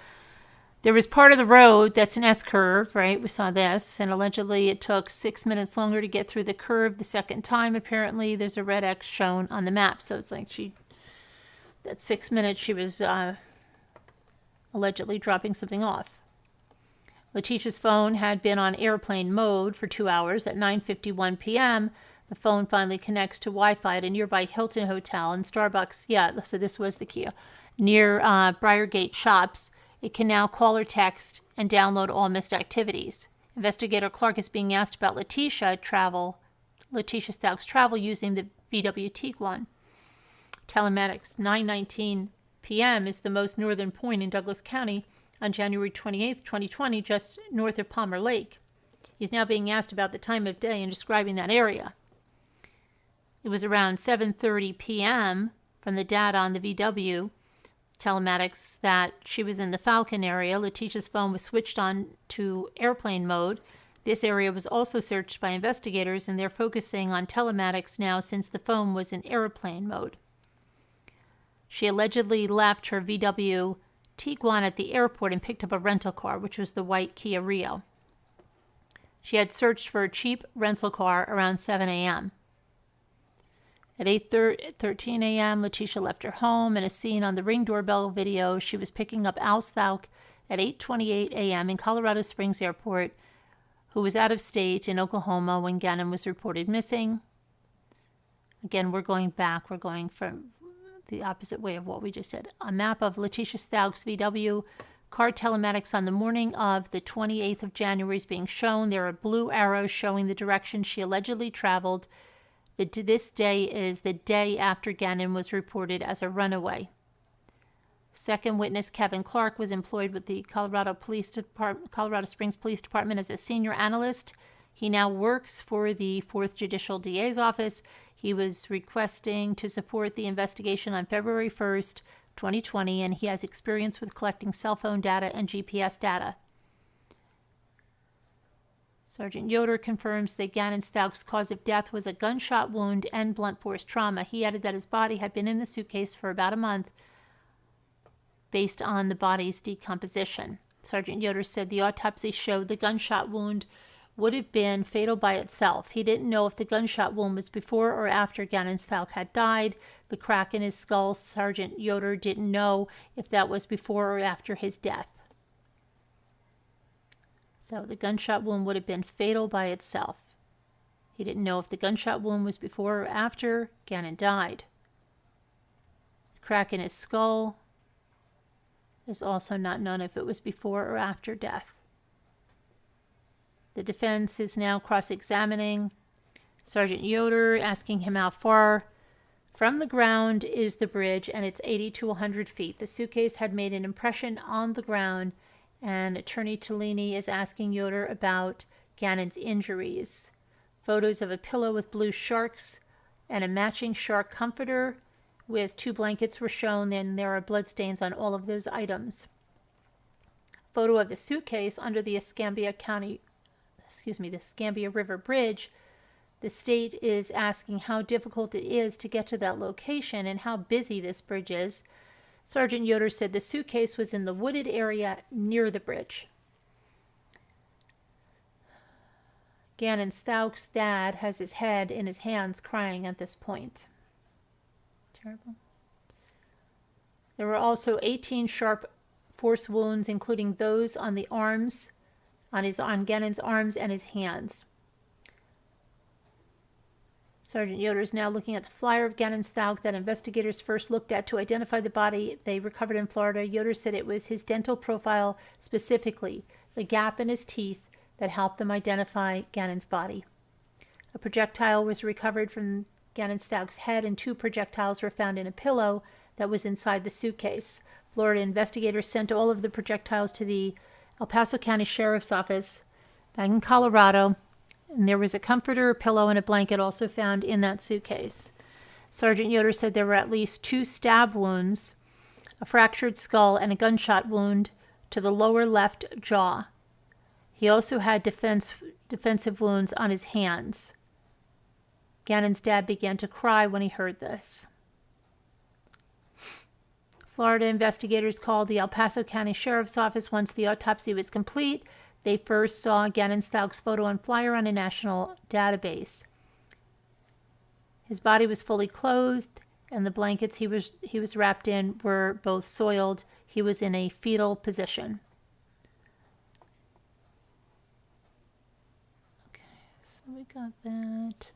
Speaker 1: There was part of the road that's an S-curve, right? We saw this, and allegedly it took 6 minutes longer to get through the curve the second time. Apparently there's a red X shown on the map, so it's like that 6 minutes she was allegedly dropping something off. Letecia's phone had been on airplane mode for 2 hours. At 9:51 p.m., the phone finally connects to Wi-Fi at a nearby Hilton Hotel and Starbucks. Yeah, so this was the Kia. Near Briargate Shops. It can now call or text and download all missed activities. Investigator Clark is being asked about Letecia Stauch's travel using the VW Tiguan. Telematics, 9:19 p.m. is the most northern point in Douglas County on January 28th, 2020, just north of Palmer Lake. He's now being asked about the time of day and describing that area. It was around 7:30 p.m. from the data on the VW telematics that she was in the Falcon area. Letecia's phone was switched on to airplane mode. This area was also searched by investigators, and they're focusing on telematics now since the phone was in airplane mode. She allegedly left her VW Tiguan at the airport and picked up a rental car, which was the white Kia Rio. She had searched for a cheap rental car around 7 a.m. At 8:13 a.m., Letecia left her home, and as seen on the Ring doorbell video, she was picking up Al Stauch at 8:28 a.m. in Colorado Springs Airport, who was out of state in Oklahoma when Gannon was reported missing. Again, we're going back. We're going from the opposite way of what we just did. A map of Letecia Stauch's VW car telematics on the morning of the 28th of January is being shown. There are blue arrows showing the direction she allegedly traveled. This day is the day after Gannon was reported as a runaway. Second witness Kevin Clark was employed with the Colorado Springs Police Department as a senior analyst. He now works for the 4th Judicial DA's office. He was requesting to support the investigation on February 1st, 2020, and he has experience with collecting cell phone data and GPS data. Sergeant Yoder confirms that Gannon Stauch's cause of death was a gunshot wound and blunt force trauma. He added that his body had been in the suitcase for about a month based on the body's decomposition. Sergeant Yoder said the autopsy showed the gunshot wound would have been fatal by itself. He didn't know if the gunshot wound was before or after Gannon Stauch had died. The crack in his skull, Sergeant Yoder didn't know if that was before or after his death. So the gunshot wound would have been fatal by itself. He didn't know if the gunshot wound was before or after Gannon died. The crack in his skull is also not known if it was before or after death. The defense is now cross-examining Sergeant Yoder, asking him how far from the ground is the bridge, and it's 80 to 100 feet. The suitcase had made an impression on the ground, and Attorney Tellini is asking Yoder about Gannon's injuries. Photos of a pillow with blue sharks and a matching shark comforter with 2 blankets were shown, and there are bloodstains on all of those items. Photo of the suitcase under the Escambia River Bridge. The state is asking how difficult it is to get to that location and how busy this bridge is. Sergeant Yoder said the suitcase was in the wooded area near the bridge. Gannon Stauch's dad has his head in his hands, crying at this point. Terrible. There were also 18 sharp force wounds, including those on the arms, on Gannon's arms and his hands. Sergeant Yoder is now looking at the flyer of Gannon Stauch that investigators first looked at to identify the body they recovered in Florida. Yoder said it was his dental profile, specifically the gap in his teeth, that helped them identify Gannon's body. A projectile was recovered from Gannon Stauch's head, and 2 projectiles were found in a pillow that was inside the suitcase. Florida investigators sent all of the projectiles to the El Paso County Sheriff's Office back in Colorado, and there was a comforter, a pillow, and a blanket also found in that suitcase. Sergeant Yoder said there were at least 2 stab wounds, a fractured skull, and a gunshot wound to the lower left jaw. He also had defensive wounds on his hands. Gannon's dad began to cry when he heard this. Florida investigators called the El Paso County Sheriff's Office once the autopsy was complete. They first saw Gannon Stauch's photo and flyer on a national database. His body was fully clothed, and the blankets he was wrapped in were both soiled. He was in a fetal position. Okay, so we got that.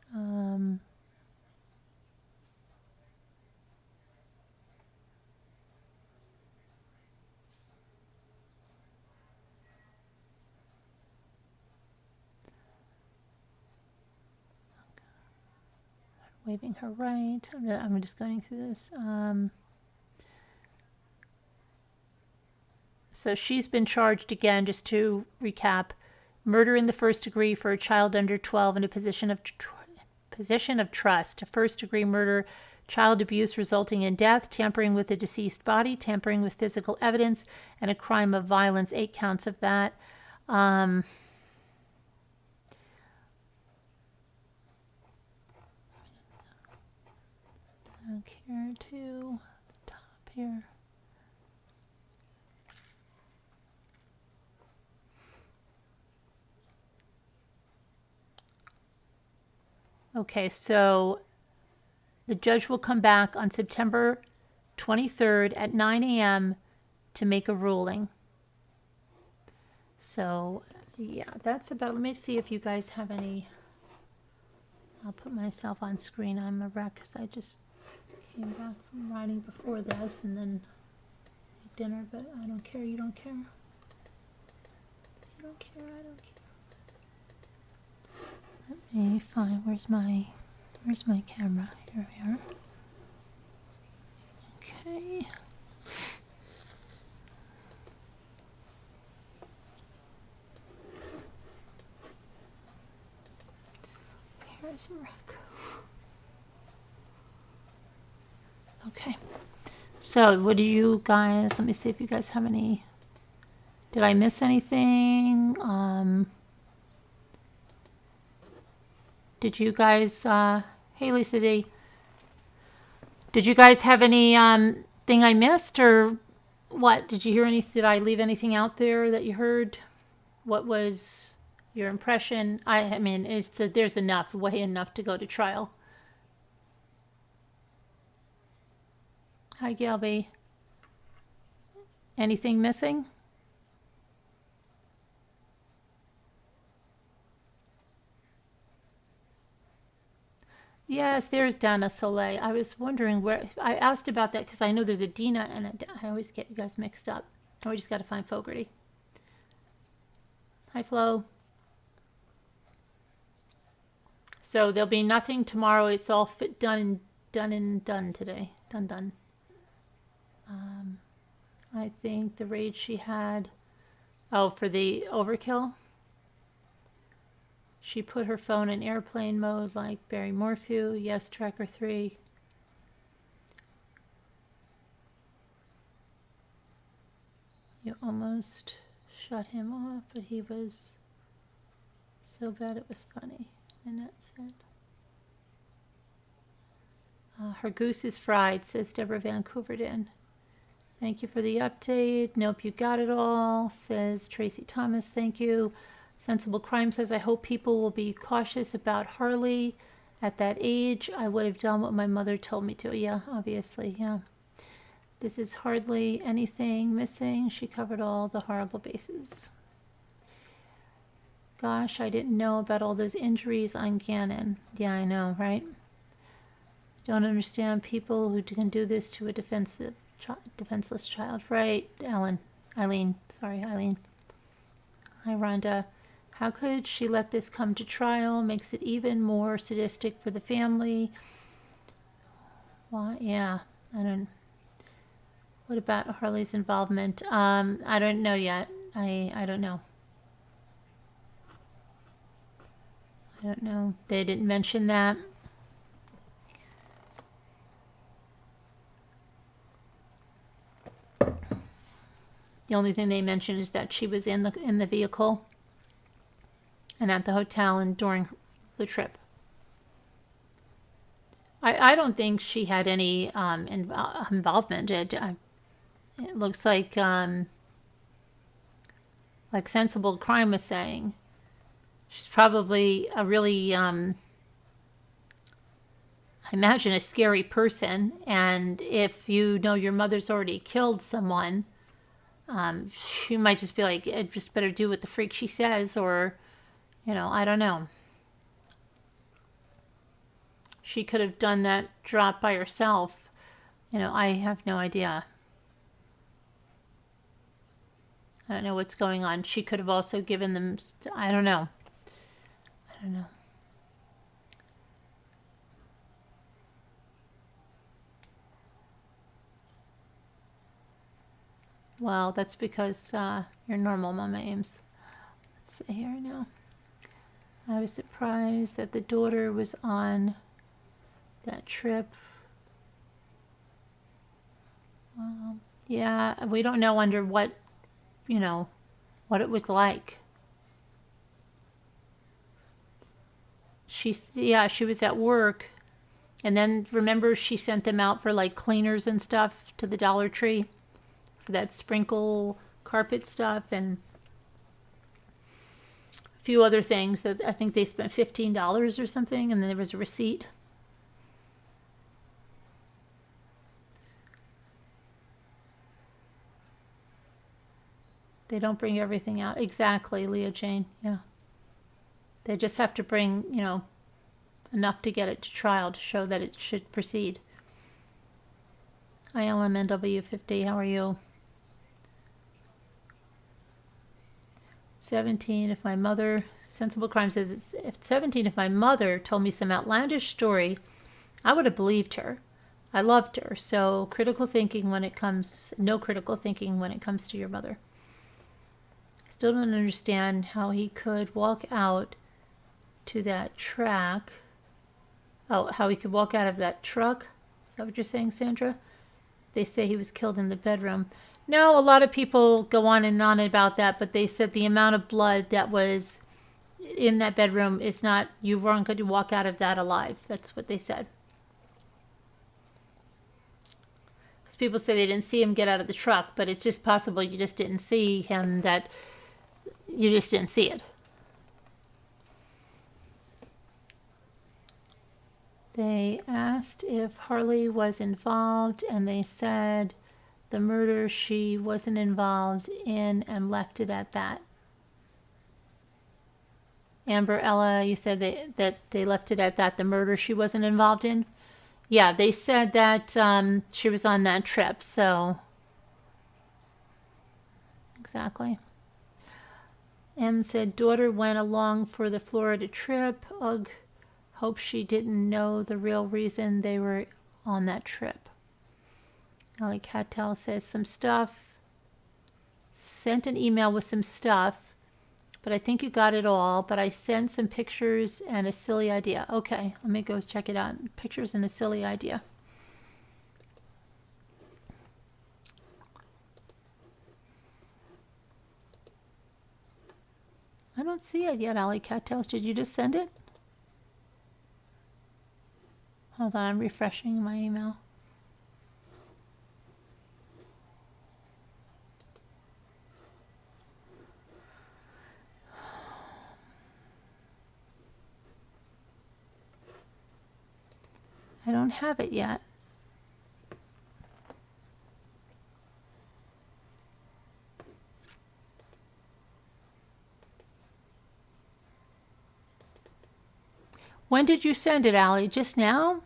Speaker 1: Waving her right. I'm just going through this. So she's been charged again, just to recap, murder in the first degree for a child under 12 in a position of trust, first degree murder, child abuse resulting in death, tampering with a deceased body, tampering with physical evidence, and a crime of violence. 8 counts of that. Back here to the top here. Okay, so the judge will come back on September 23rd at 9 a.m. to make a ruling. So, yeah, that's about, let me see if you guys have any. I'll put myself on screen. I'm a wreck because I just came back from riding before this and then had dinner, but I don't care. You don't care. You don't care. I don't care. Let me find, where's my camera? Here we are. Okay. Here's Rick. Okay. So, what do you guys, let me see if you guys have any, did I miss anything? Did you guys, hey Lisa D, did you guys have any thing I missed, or what? Did you hear did I leave anything out there that you heard? What was your impression. I mean, there's enough, way enough to go to trial. Hi, Galby. Anything missing? Yes, there's Dana Soleil. I was wondering where. I asked about that because I know there's a Dina and I always get you guys mixed up. Oh, we just got to find Fogarty. Hi, Flo. So there'll be nothing tomorrow. It's all done today. Done. I think the raid she had. Oh, for the overkill. She put her phone in airplane mode like Barry Morphew. Yes, Tracker 3. You almost shut him off, but he was so bad it was funny. And that's it. Her goose is fried, says Deborah Vancouverden. Thank you for the update. Nope, you got it all, says Tracy Thomas. Thank you. Sensible Crime says, I hope people will be cautious about Harley. At that age, I would have done what my mother told me to. Yeah, obviously, yeah. This is hardly anything missing. She covered all the horrible bases. Gosh, I didn't know about all those injuries on Gannon. Yeah, I know, right? Don't understand people who can do this to a defenseless child. Right, Eileen. Sorry, Eileen. Hi, Rhonda. How could she let this come to trial? Makes it even more sadistic for the family. Well, yeah, I don't. What about Harley's involvement? I don't know yet. I don't know. I don't know. They didn't mention that. The only thing they mentioned is that she was in the vehicle and at the hotel and during the trip. I don't think she had any involvement. It looks like Sensible Crime was saying, she's probably a really, I imagine, a scary person. And if you know your mother's already killed someone, she might just be like, I just better do what the freak she says, or, I don't know. She could have done that drop by herself. I have no idea. I don't know what's going on. She could have also given them, I don't know. Well, that's because you're normal, Mama Ames. Let's see here now. I was surprised that the daughter was on that trip. Well, yeah, we don't know under what, what it was like. She was at work. And then, remember, she sent them out for like cleaners and stuff to the Dollar Tree for that sprinkle carpet stuff and a few other things that I think they spent $15 or something, and then there was a receipt. They don't bring everything out. Exactly, Leah Jane. Yeah. They just have to bring, enough to get it to trial to show that it should proceed. ILMNW50, how are you? 17, if my mother, Sensible Crime says, it's 17, if my mother told me some outlandish story, I would have believed her. I loved her. So no critical thinking when it comes to your mother. Still don't understand how he could walk out to that track. Oh, how he could walk out of that truck. Is that what you're saying, Sandra? They say he was killed in the bedroom. No, a lot of people go on and on about that, but they said the amount of blood that was in that bedroom is not, you weren't going to walk out of that alive. That's what they said. Because people say they didn't see him get out of the truck, but it's just possible you just didn't see him, that you just didn't see it. They asked if Harley was involved, and they said the murder she wasn't involved in and left it at that. Amber, Ella, you said that they left it at that, the murder she wasn't involved in? Yeah, they said that she was on that trip, so... Exactly. M said, daughter went along for the Florida trip. Ugh, hope she didn't know the real reason they were on that trip. Ellie Cattell says some stuff. Sent an email with some stuff, but I think you got it all. But I sent some pictures and a silly idea. Okay, let me go check it out. Pictures and a silly idea. I don't see it yet, Allie Cattails. Did you just send it? Hold on, I'm refreshing my email. I don't have it yet. When did you send it, Allie? Just now?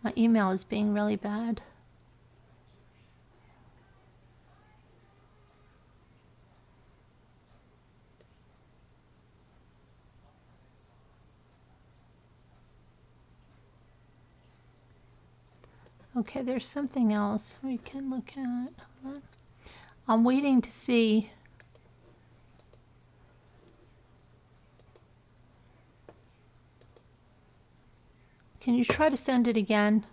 Speaker 1: My email is being really bad. Okay, there's something else we can look at. Hold on. I'm waiting to see. Can you try to send it again?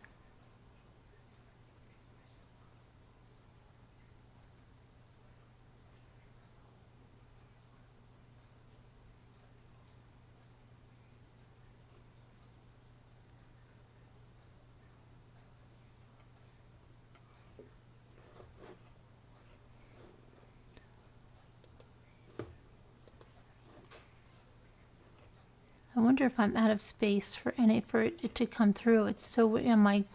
Speaker 1: I wonder if I'm out of space for it to come through. It's so I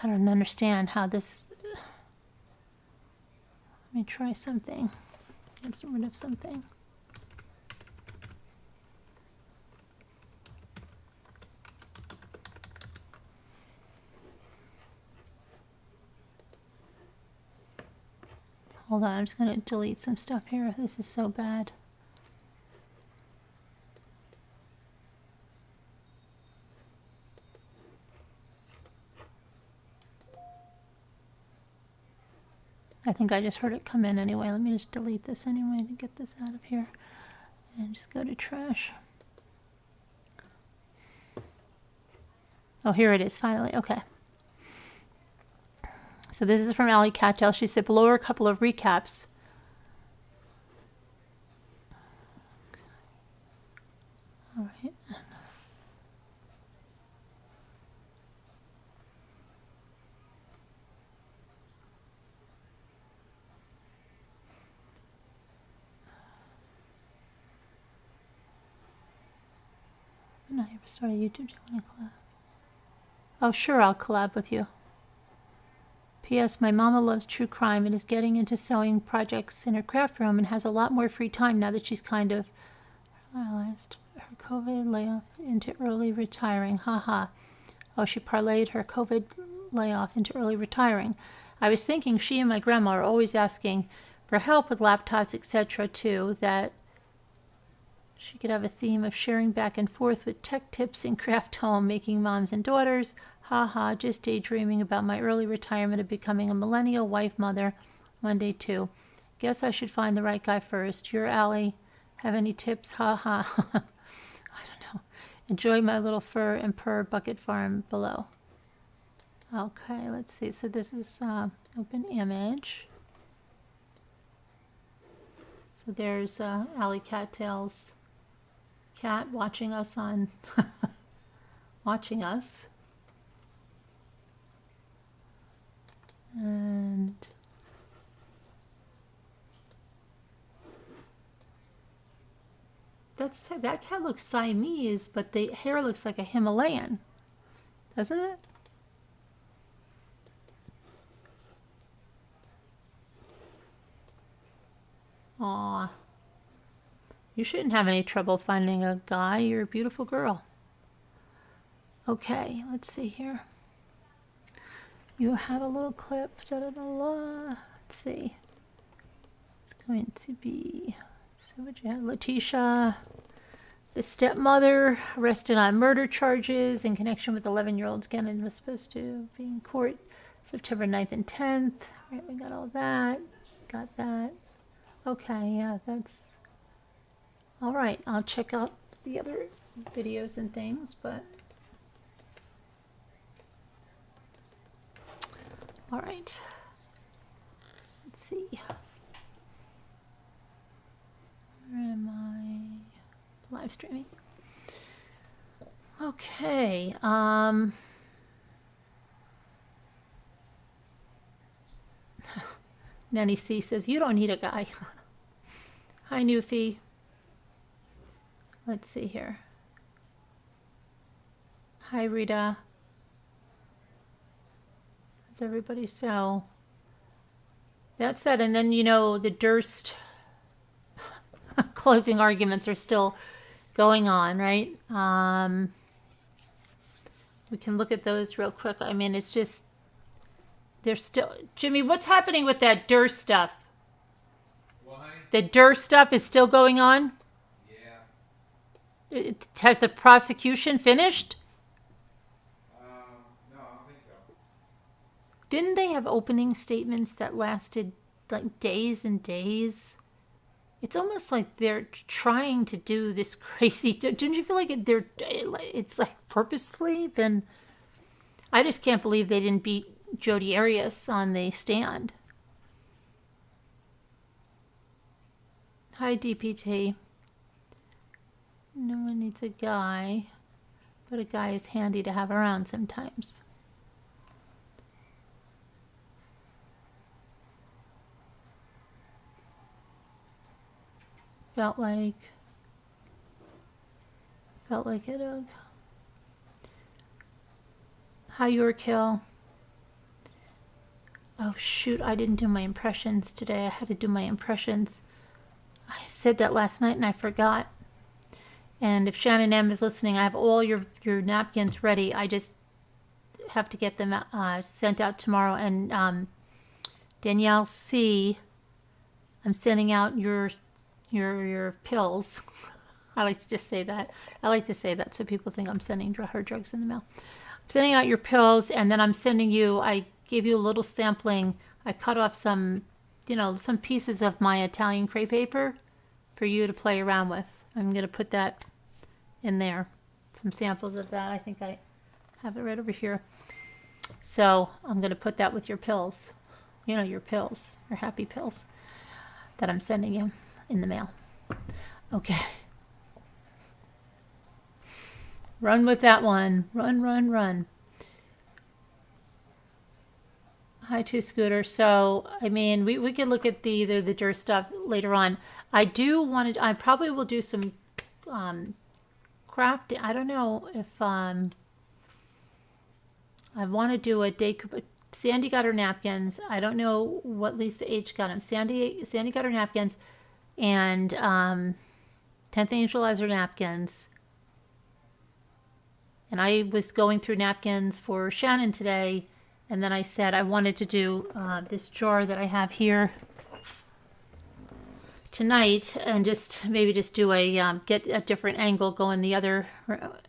Speaker 1: don't understand how this. Let me try something. Get rid of something. Hold on, I'm just going to delete some stuff here. This is so bad. I think I just heard it come in anyway. Let me just delete this anyway to get this out of here. And just go to trash. Oh, here it is, finally. Okay. So this is from Allie Cattell. She said below are a couple of recaps. All right. When I ever started YouTube, do you want to collab? Oh, sure, I'll collab with you. P.S. My mama loves true crime and is getting into sewing projects in her craft room and has a lot more free time now that she's kind of realized her COVID layoff into early retiring. Haha. Oh, she parlayed her COVID layoff into early retiring. I was thinking she and my grandma are always asking for help with laptops, etc. too, that she could have a theme of sharing back and forth with tech tips in craft home, making moms and daughters. Haha, just daydreaming about my early retirement of becoming a millennial wife mother. Monday too. Guess I should find the right guy first. Your Allie. Have any tips? Haha. I don't know. Enjoy my little fur and purr bucket farm below. Okay, let's see. So this is open image. So there's Allie Cattail's cat watching us on watching us. And that cat looks Siamese, but the hair looks like a Himalayan, doesn't it? Aw. You shouldn't have any trouble finding a guy. You're a beautiful girl. Okay, let's see here. You have a little clip. Da, da, da, da. Let's see. It's going to be... So what you have? Letecia, the stepmother, arrested on murder charges in connection with 11-year-old Gannon was supposed to be in court September 9th and 10th. Right, we got all that. Got that. Okay, yeah, that's... All right, I'll check out the other videos and things, but... All right. Let's see. Where am I? Live streaming. Okay, Nanny C says, you don't need a guy. Hi, Newfie. Let's see here. Hi, Rita. How's everybody? So, that's that. And then, you know, the Durst closing arguments are still going on, right? We can look at those real quick. I mean, it's just, they're still... Jimmy, what's happening with that Durst stuff?
Speaker 2: What, honey?
Speaker 1: The Durst stuff is still going on?
Speaker 2: Yeah.
Speaker 1: Has the prosecution finished?
Speaker 2: No, I don't think so.
Speaker 1: Didn't they have opening statements that lasted like days and days? It's almost like they're trying to do this crazy... Didn't you feel like it's like purposefully? Then I just can't believe they didn't beat Jodi Arias on the stand. Hi, DPT. No one needs a guy, but a guy is handy to have around sometimes. Felt like it, Doug. Hi, Yorkill. Oh, shoot, I didn't do my impressions today. I had to do my impressions. I said that last night and I forgot. And if Shannon M is listening, I have all your napkins ready. I just have to get them sent out tomorrow. And Danielle C, I'm sending out your pills. I like to just say that. I like to say that so people think I'm sending her drugs in the mail. I'm sending out your pills, and then I'm sending you, I gave you a little sampling. I cut off some pieces of my Italian crepe paper for you to play around with. I'm going to put that in there. Some samples of that. I think I have it right over here. So I'm going to put that with your pills. You know, your pills, your happy pills that I'm sending you in the mail. Okay. Run with that one. Run, run, run. Hi, Two Scooter. So, I mean, we could look at the Durst stuff later on. I probably will do some crafting. I don't know if I want to do a day. Sandy got her napkins. I don't know what Lisa H got them. Sandy got her napkins, and 10th Angel has her napkins. And I was going through napkins for Shannon today, and then I said I wanted to do this jar that I have here tonight, and maybe do a get a different angle going the other,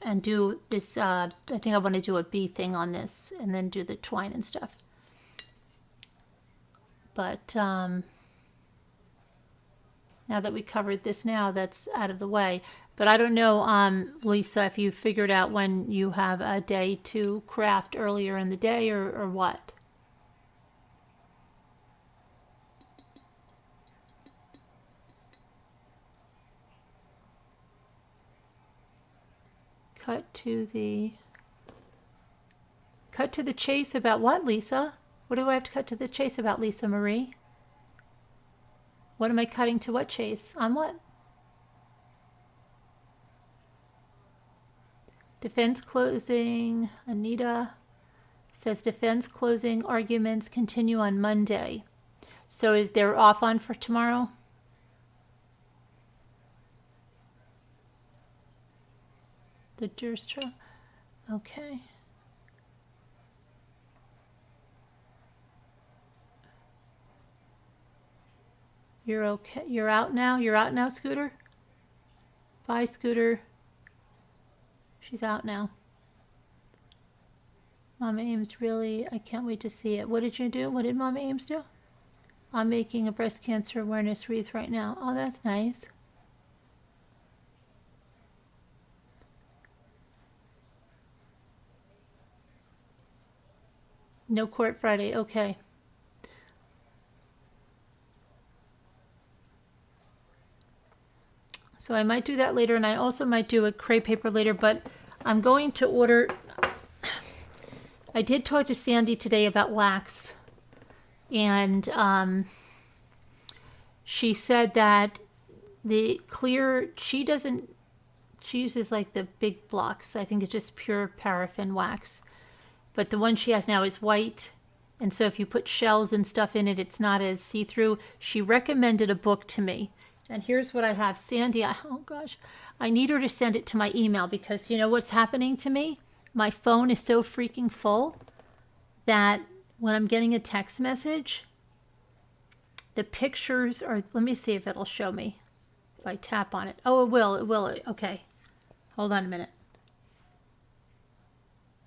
Speaker 1: and do this. I think I want to do a bee thing on this, and then do the twine and stuff. But now that we covered this, that's out of the way. But I don't know, Lisa, if you figured out when you have a day to craft earlier in the day or what. Cut to the chase about what, Lisa? What do I have to cut to the chase about, Lisa Marie? What am I cutting to what chase? On what? Defense closing. Anita says defense closing arguments continue on Monday. So is they're off on for tomorrow? The jurors trial. Okay. You're okay. You're out now? You're out now, Scooter? Bye, Scooter. She's out now. Mama Ames, really? I can't wait to see it. What did you do? What did Mama Ames do? I'm making a breast cancer awareness wreath right now. Oh, that's nice. No court Friday. Okay. So I might do that later, and I also might do a crepe paper later, but I'm going to order... I did talk to Sandy today about wax, and she said that the clear... She uses like the big blocks. I think it's just pure paraffin wax. But the one she has now is white, and so if you put shells and stuff in it, it's not as see-through. She recommended a book to me. And here's what I have. Sandy, oh gosh, I need her to send it to my email because you know what's happening to me? My phone is so freaking full that when I'm getting a text message, the pictures are, let me see if it'll show me. If I tap on it. Oh, it will. Okay. Hold on a minute.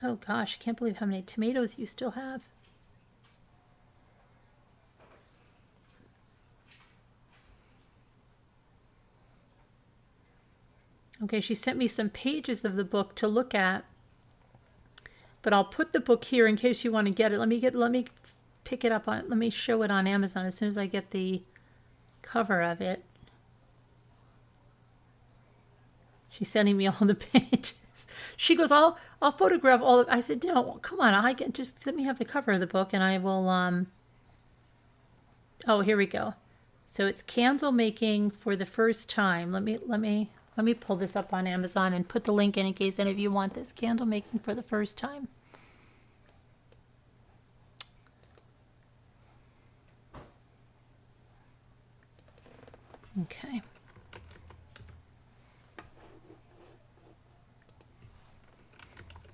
Speaker 1: Oh gosh, I can't believe how many tomatoes you still have. Okay, she sent me some pages of the book to look at, but I'll put the book here in case you want to get it. Let me pick it up on, let me show it on Amazon as soon as I get the cover of it. She's sending me all the pages. She goes, I'll photograph all of, I said, no, come on, just let me have the cover of the book and I will, oh, here we go. So it's candle making for the first time. Let me pull this up on Amazon and put the link in case any of you want this. Candle making for the first time. Okay.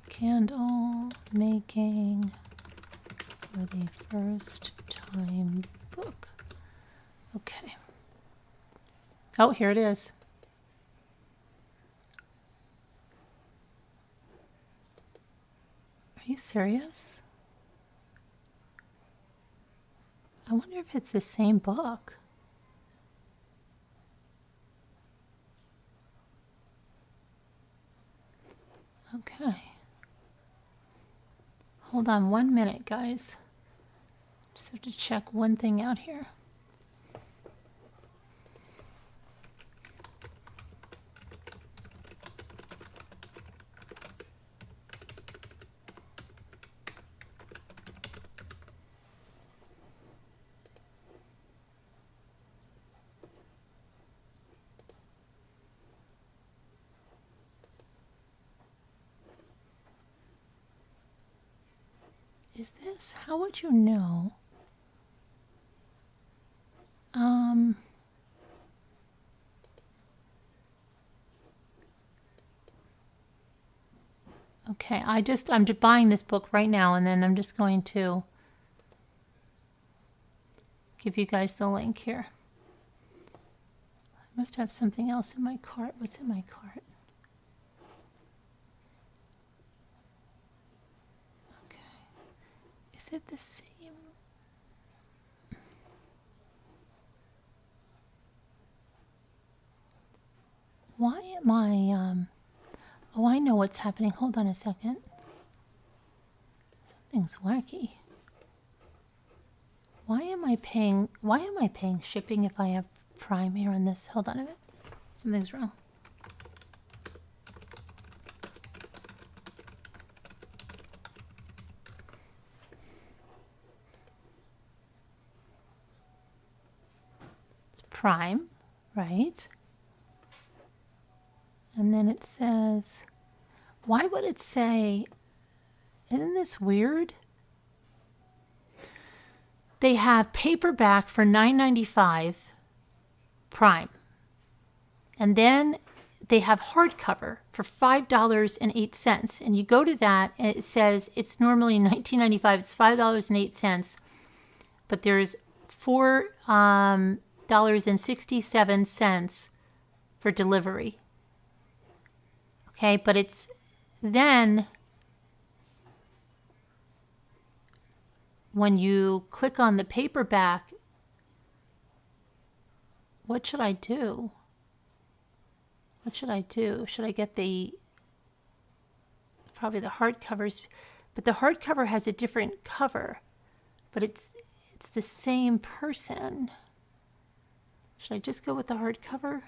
Speaker 1: Candle making for the first time book. Okay. Oh, here it is. Are you serious? I wonder if it's the same book. Okay. Hold on 1 minute, guys. Just have to check one thing out here. Is this, how would you know? Okay, I'm buying this book right now and then I'm just going to give you guys the link here. I must have something else in my cart. What's in my cart? Is it the same? Why am I, oh, I know what's happening. Hold on a second. Something's wacky. Why am I paying shipping if I have Prime here on this? Hold on a minute. Something's wrong. Prime, right? And then it says, Why would it say, isn't this weird? They have paperback for $9.95 Prime. And then they have hardcover for $5.08. And you go to that and it says it's normally $19.95. It's $5.08. But there's $4.67 for delivery. Okay, but it's then when you click on the paperback, what should I do? What should I do? Should I get probably the hardcovers? But the hardcover has a different cover, but it's the same person. Should I just go with the hardcover?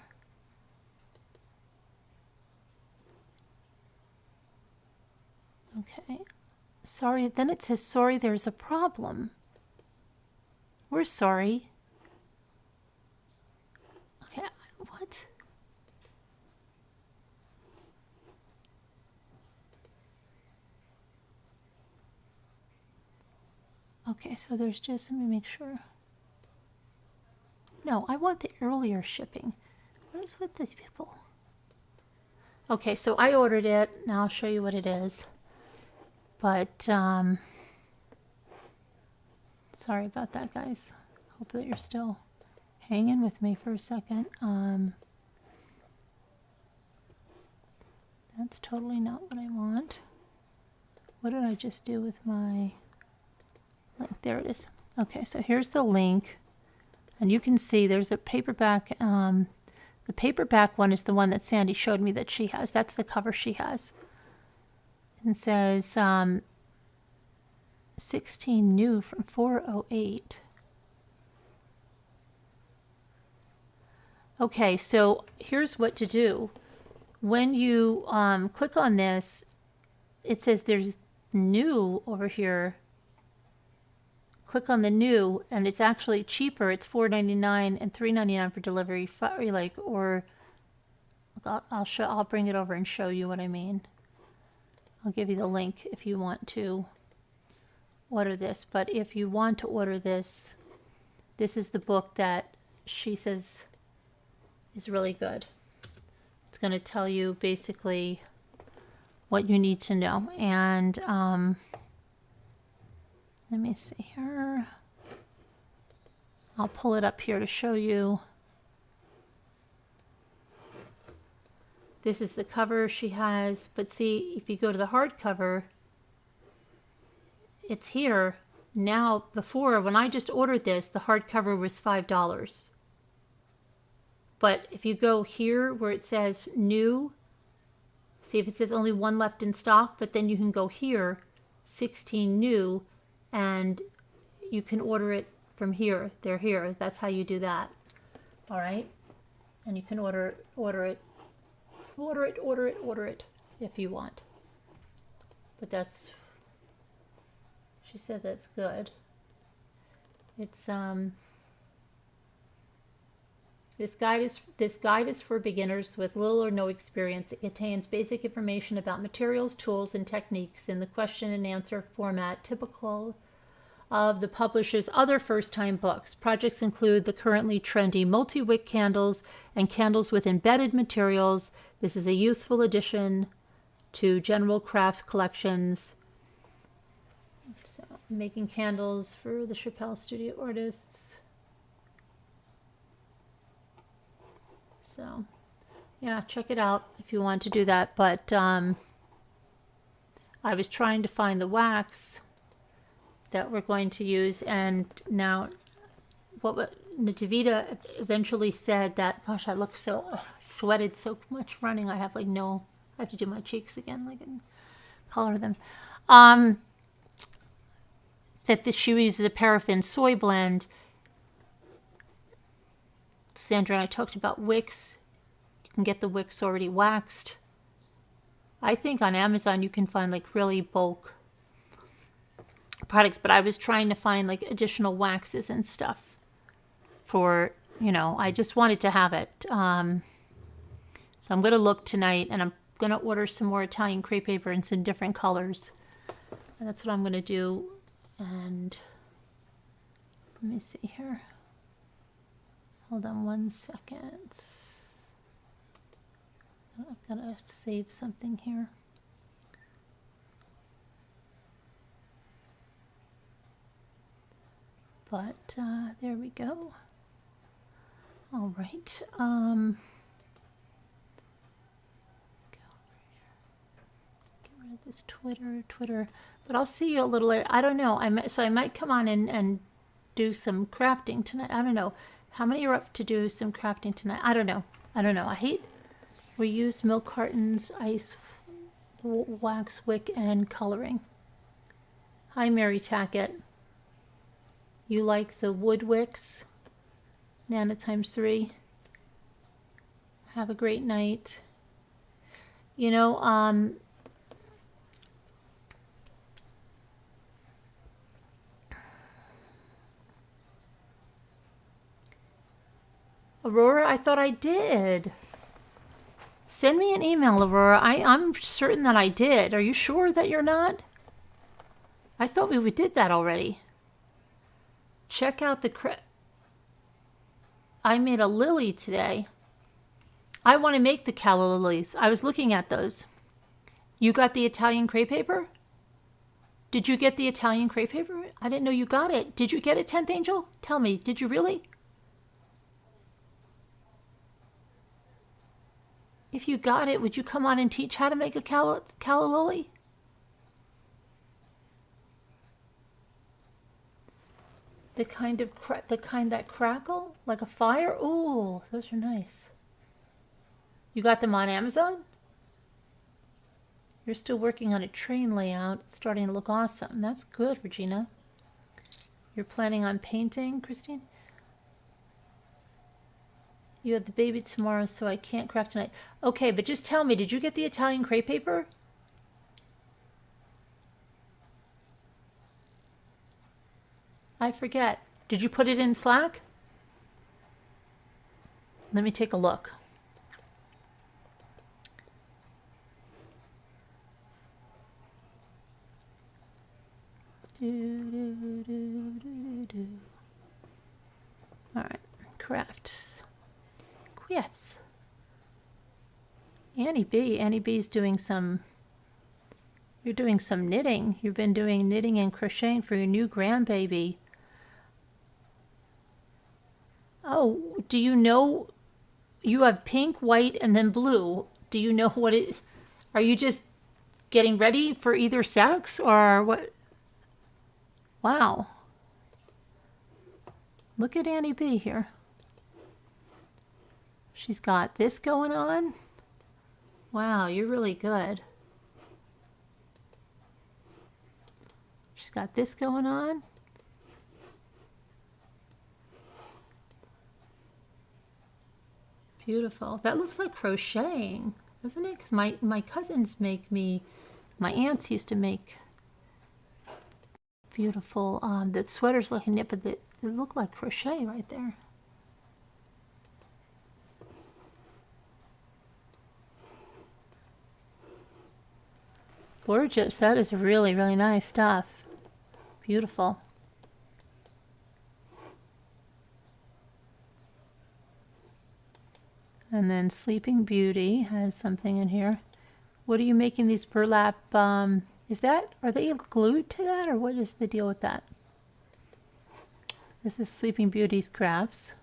Speaker 1: Okay. Sorry, then it says, sorry, there's a problem. We're sorry. Okay, what? Okay, so there's just, let me make sure. No, I want the earlier shipping. What is with these people? Okay, so I ordered it. Now I'll show you what it is. But, sorry about that, guys. Hope that you're still hanging with me for a second. That's totally not what I want. What did I just do with my link? There it is. Okay, so here's the link. And you can see there's a paperback. The paperback one is the one that Sandy showed me that she has. That's the cover she has. It says 16 new from 408. Okay, so here's what to do. When you click on this, it says there's new over here. Click on the new, and it's actually cheaper. It's $4.99 and $3.99 for delivery. I'll bring it over and show you what I mean. I'll give you the link if you want to order this. But if you want to order this, this is the book that she says is really good. It's going to tell you basically what you need to know. And let me see here. I'll pull it up here to show you. This is the cover she has, but see, if you go to the hardcover, it's here. Now, before, when I just ordered this, the hardcover was $5. But if you go here where it says new, see if it says only one left in stock, but then you can go here, 16 new, and you can order it from here. They're here. That's how you do that. All right? And you can order it if you want. But that's, she said that's good. It's this guide is for beginners with little or no experience. It contains basic information about materials, tools, and techniques in the question and answer format typical of the publisher's other first-time books. Projects include the currently trendy multi-wick candles and candles with embedded materials. This is a useful addition to general craft collections. So, making candles for the Chappelle Studio artists. So, yeah, check it out if you want to do that. But I was trying to find the wax that we're going to use, and now Natavita eventually said that, gosh, I look so sweated so much running. I have I have to do my cheeks again, and color them. That she uses a paraffin soy blend. Sandra and I talked about wicks. You can get the wicks already waxed. I think on Amazon you can find really bulk products, but I was trying to find additional waxes and stuff for, I just wanted to have it. So I'm going to look tonight, and I'm going to order some more Italian crepe paper in some different colors. And that's what I'm going to do. And let me see here. Hold on 1 second. I've got to save something here. But there we go. All right. Go over here. Get rid of this Twitter. But I'll see you a little later. I don't know. I might come on and do some crafting tonight. I don't know. How many are up to do some crafting tonight? I don't know. I hate. We used milk cartons, ice, wax wick, and coloring. Hi, Mary Tackett. You like the wood wicks? Nana ×3. Have a great night. You know, Aurora, I thought I did. Send me an email, Aurora. I'm certain that I did. Are you sure that you're not? I thought we did that already. Check out the I made a lily today. I want to make the calla lilies. I was looking at those. You got the Italian crepe paper? Did you get the Italian crepe paper? I didn't know you got it. Did you get it, 10th Angel? Tell me, did you really? If you got it, would you come on and teach how to make a calla lily? The kind that crackle like a fire. Ooh, those are nice. You got them on Amazon? You're still working on a train layout. It's starting to look awesome. That's good, Regina. You're planning on painting, Christine? You have the baby tomorrow, so I can't craft tonight. Okay, but just tell me, did you get the Italian crepe paper? I forget. Did you put it in Slack? Let me take a look. All right, crafts. Yes. Annie B's doing some, you're doing some knitting. You've been doing knitting and crocheting for your new grandbaby. Oh, do you know, you have pink, white, and then blue. Do you know what it, are you just getting ready for either sex or what? Wow. Look at Annie B here. She's got this going on. Wow, you're really good. She's got this going on. Beautiful. That looks like crocheting, doesn't it? Because my cousins make me, my aunts used to make beautiful, that sweater's looking knit, but they look like crochet right there. Gorgeous. That is really, really nice stuff. Beautiful. And then Sleeping Beauty has something in here. What are you making these burlap? Is that, are they glued to that, or what is the deal with that? This is Sleeping Beauty's crafts.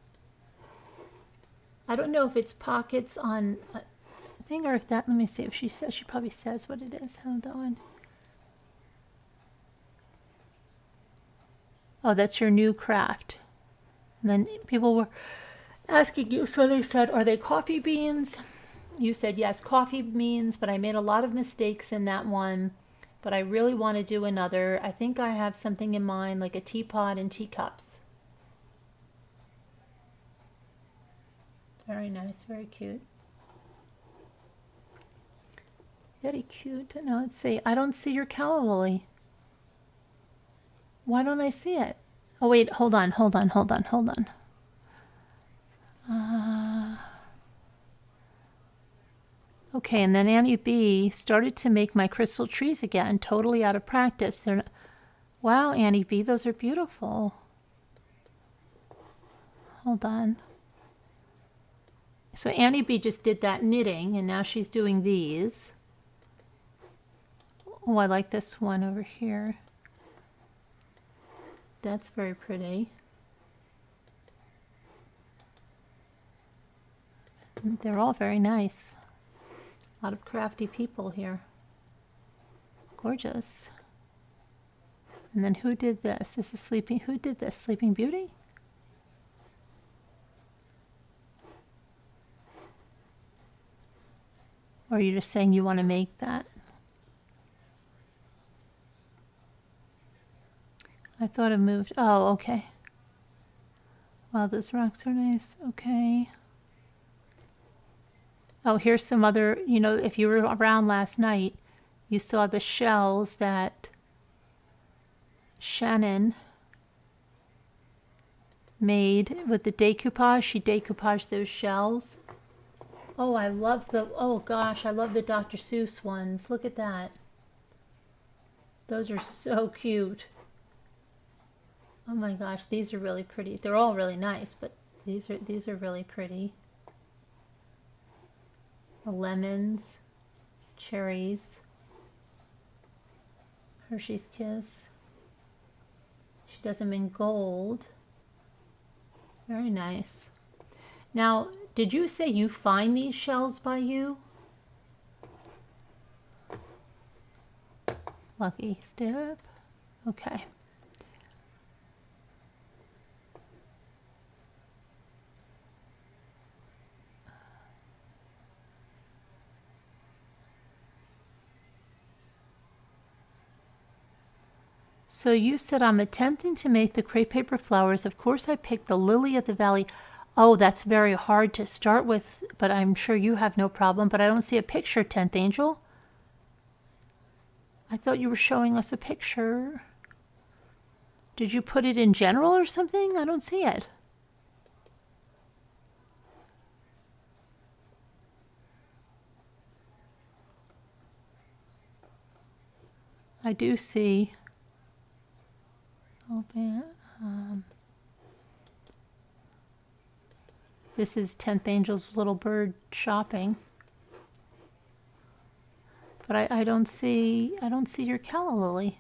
Speaker 1: I don't know if it's pockets on a thing or if that, let me see if she says, she probably says what it is. Hold on. Oh, that's your new craft. And then people were asking you, so they said, are they coffee beans? You said yes, coffee beans, but I made a lot of mistakes in that one. But I really want to do another. I think I have something in mind, like a teapot and teacups. Very nice, very cute. Very cute. Now let's see. I don't see your calla lily. Why don't I see it? Oh wait, hold on. Okay, and then Annie B started to make my crystal trees again, totally out of practice. They're not, wow, Annie B, those are beautiful. Hold on. So Annie B just did that knitting, and now she's doing these. Oh, I like this one over here. That's very pretty. They're all very nice. A lot of crafty people here. Gorgeous. And then who did this? This is Sleeping. Who did this? Sleeping Beauty? Or are you just saying you want to make that? I thought it moved. Oh, okay. Wow, those rocks are nice. Okay. Oh, here's some other, you know, if you were around last night, you saw the shells that Shannon made with the decoupage. She decoupaged those shells. Oh, I love the, oh gosh, I love the Dr. Seuss ones. Look at that. Those are so cute. Oh my gosh, these are really pretty. They're all really nice, but these are really pretty. The lemons, cherries, Hershey's Kiss. She does them in gold. Very nice. Now, did you say you find these shells by you? Lucky Step. Okay. So you said, I'm attempting to make the crepe paper flowers. Of course, I picked the lily of the valley. Oh, that's very hard to start with, but I'm sure you have no problem. But I don't see a picture, 10th Angel. I thought you were showing us a picture. Did you put it in general or something? I don't see it. I do see. Open. This is 10th Angel's little bird shopping. But I don't see your calla lily.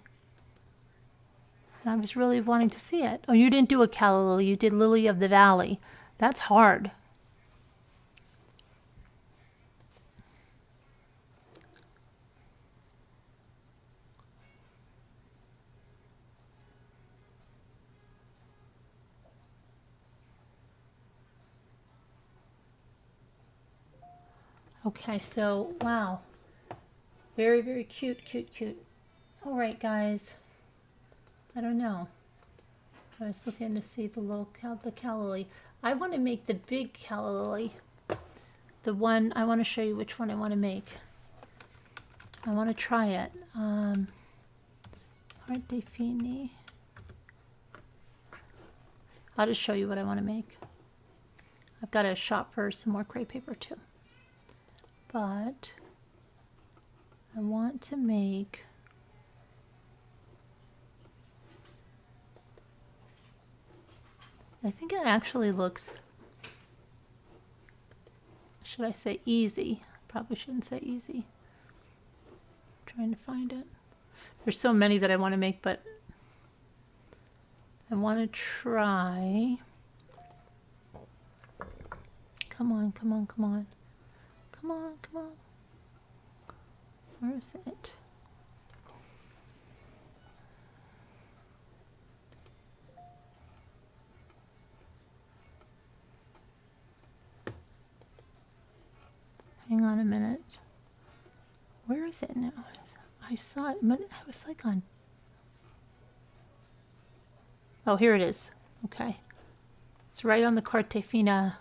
Speaker 1: And I was really wanting to see it. Oh, you didn't do a calla lily, you did lily of the valley. That's hard. Okay, so, wow. Very, very cute, cute, cute. All right, guys. I don't know. I was looking to see the little the calla lily. I want to make the big calla lily. The one, I want to show you which one I want to make. I want to try it. Heart de Fini. I'll just show you what I want to make. I've got to shop for some more crepe paper too. But I want to make I think it actually looks, should I say easy? Probably shouldn't say easy. I'm trying to find it. There's so many that I want to make, but I want to try. Come on, come on, come on. Come on, come on. Where is it? Hang on a minute. Where is it now? I saw it. I was like on. Oh, here it is. Okay. It's right on the Cartefina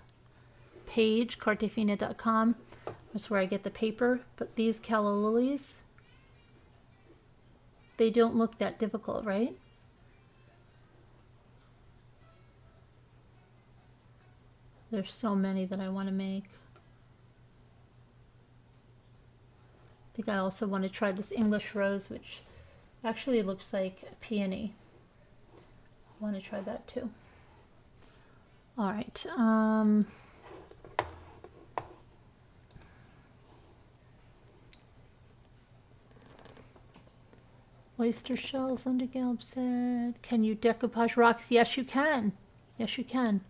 Speaker 1: page, cartefina.com. That's where I get the paper. But these calla lilies, they don't look that difficult, right? There's so many that I want to make. think I also want to try this English rose, which actually looks like a peony. I want to try that too. All right. Oyster shells, Undergelb said. Can you decoupage rocks? Yes, you can. Yes, you can.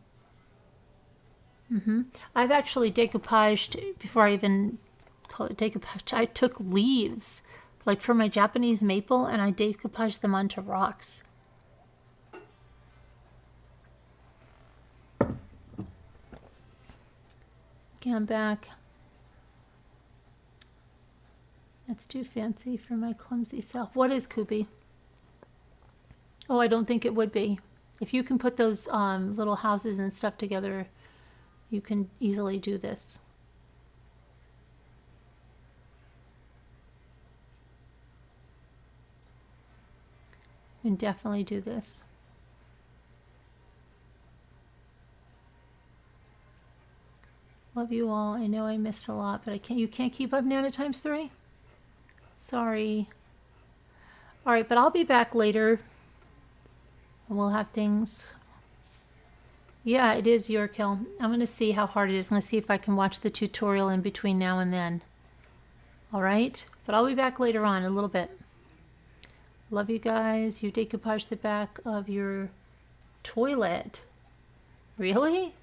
Speaker 1: I've actually decoupaged, before I even call it decoupage, I took leaves, like for my Japanese maple, and I decoupaged them onto rocks. Okay, I'm back. That's too fancy for my clumsy self. What is Kubi? Oh, I don't think it would be. If you can put those little houses and stuff together, you can easily do this. You can definitely do this. Love you all. I know I missed a lot, but I can't. You can't keep up Nana times 3? Sorry. All right, but I'll be back later. And we'll have things. Yeah, it is your kill. I'm going to see how hard it is. I'm going to see if I can watch the tutorial in between now and then. All right? But I'll be back later on in a little bit. Love you guys. You decoupage the back of your toilet. Really?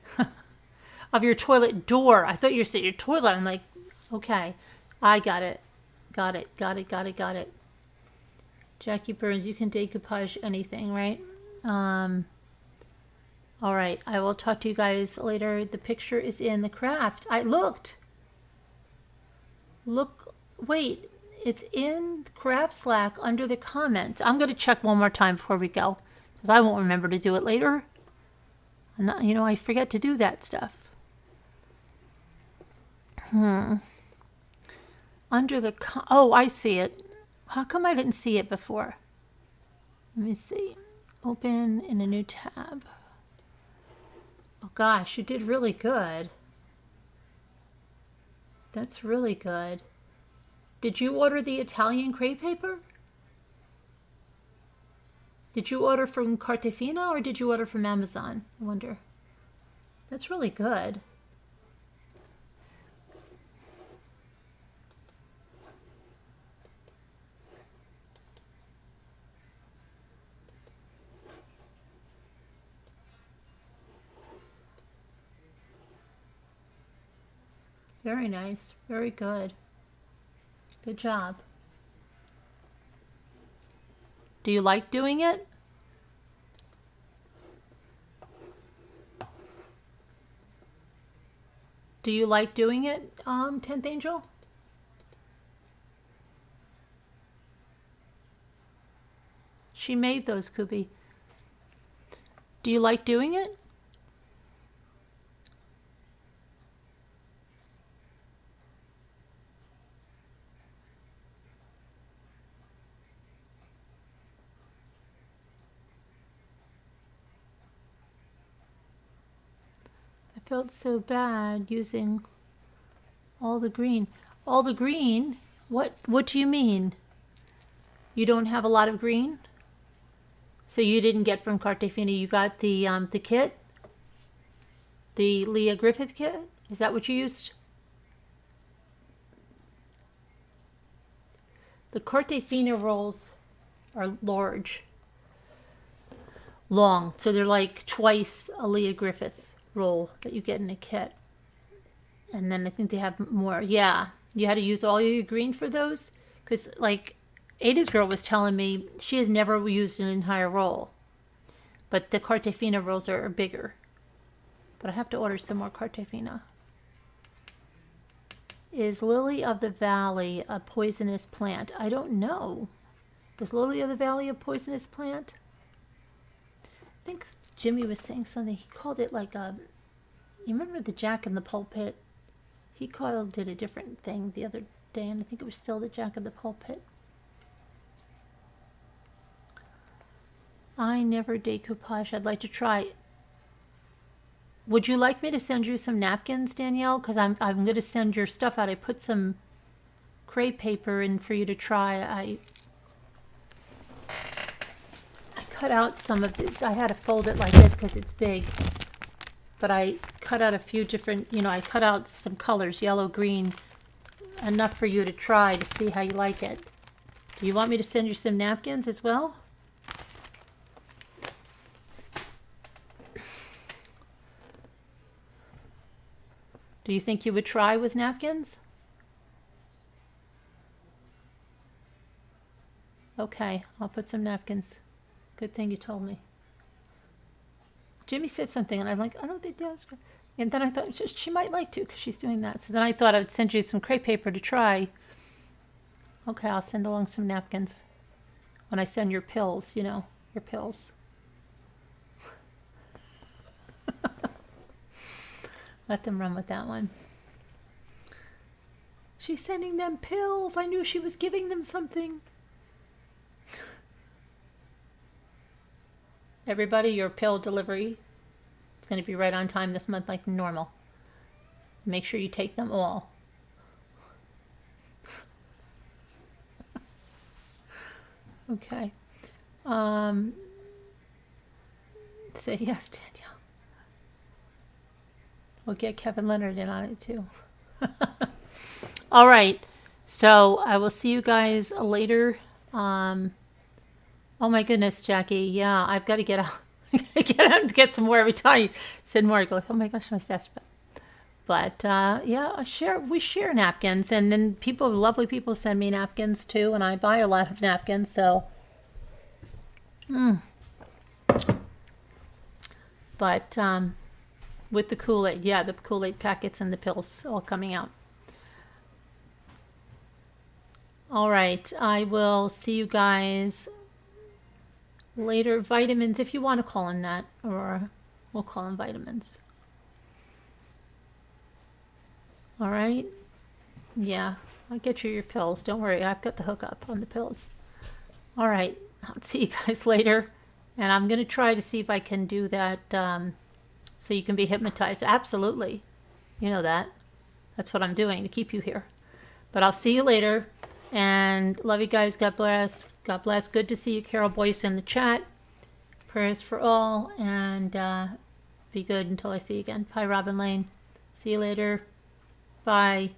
Speaker 1: Of your toilet door. I thought you said your toilet. I'm like, okay. I got it. Got it. Got it. Got it. Got it. Jackie Burns, you can decoupage anything, right? All right. I will talk to you guys later. The picture is in the craft. I looked. Look. Wait. It's in Craft Slack under the comments. I'm going to check one more time before we go, because I won't remember to do it later. I'm not, you know, I forget to do that stuff. Under the... Oh, I see it. How come I didn't see it before? Let me see. Open in a new tab. Oh gosh, you did really good. That's really good. Did you order the Italian crepe paper? Did you order from Cartefina or did you order from Amazon? I wonder. That's really good. Very nice. Very good. Good job. Do you like doing it? Do you like doing it, 10th Angel? She made those, Kubi. Do you like doing it? Felt so bad using all the green. All the green? What do you mean? You don't have a lot of green? So you didn't get from Cartefina, you got the kit? The Leah Griffith kit? Is that what you used? The Cartefina rolls are large. Long. So they're like twice a Leah Griffith roll that you get in a kit. And then I think they have more. Yeah, you had to use all your green for those, because like Ada's girl was telling me she has never used an entire roll, but the Cartefina rolls are bigger. But I have to order some more Cartefina. Is Lily of the Valley a poisonous plant? I don't know. Is Lily of the Valley a poisonous plant? I think Jimmy was saying something. He called it like a... You remember the Jack in the Pulpit? He called it a different thing the other day, and I think it was still the Jack in the Pulpit. I never decoupage. I'd like to try. Would you like me to send you some napkins, Danielle? Because I'm going to send your stuff out. I put some crepe paper and for you to try. I cut out some of it. I had to fold it like this because it's big. But I cut out a few different, I cut out some colors, yellow, green, enough for you to try to see how you like it. Do you want me to send you some napkins as well? Do you think you would try with napkins? Okay, I'll put some napkins. Good thing you told me. Jimmy said something, and I'm like, I don't think that's good. And then I thought she might like to because she's doing that. So then I thought I would send you some crepe paper to try. Okay, I'll send along some napkins when I send your pills, your pills. Let them run with that one. She's sending them pills. I knew she was giving them something. Everybody, your pill delivery, it's going to be right on time this month like normal. Make sure you take them all. Okay. Say yes, Danielle. We'll get Kevin Leonard in on it too. All right. So I will see you guys later. Oh my goodness, Jackie. Yeah, I've got to get out. Get out and get some more. Every time you said more, I go, oh my gosh, my stats. But yeah, we share napkins, and then lovely people send me napkins too, and I buy a lot of napkins. So, but with the Kool-Aid, yeah, the Kool-Aid packets and the pills all coming out. All right, I will see you guys later. Vitamins, if you want to call them that, or we'll call them vitamins. All right. Yeah, I'll get you your pills. Don't worry, I've got the hookup on the pills. All right, I'll see you guys later. And I'm going to try to see if I can do that so you can be hypnotized. Absolutely. You know that. That's what I'm doing to keep you here. But I'll see you later. And love you guys. God bless. God bless. Good to see you, Carol Boyce, in the chat. Prayers for all. And be good until I see you again. Bye, Robin Lane. See you later. Bye.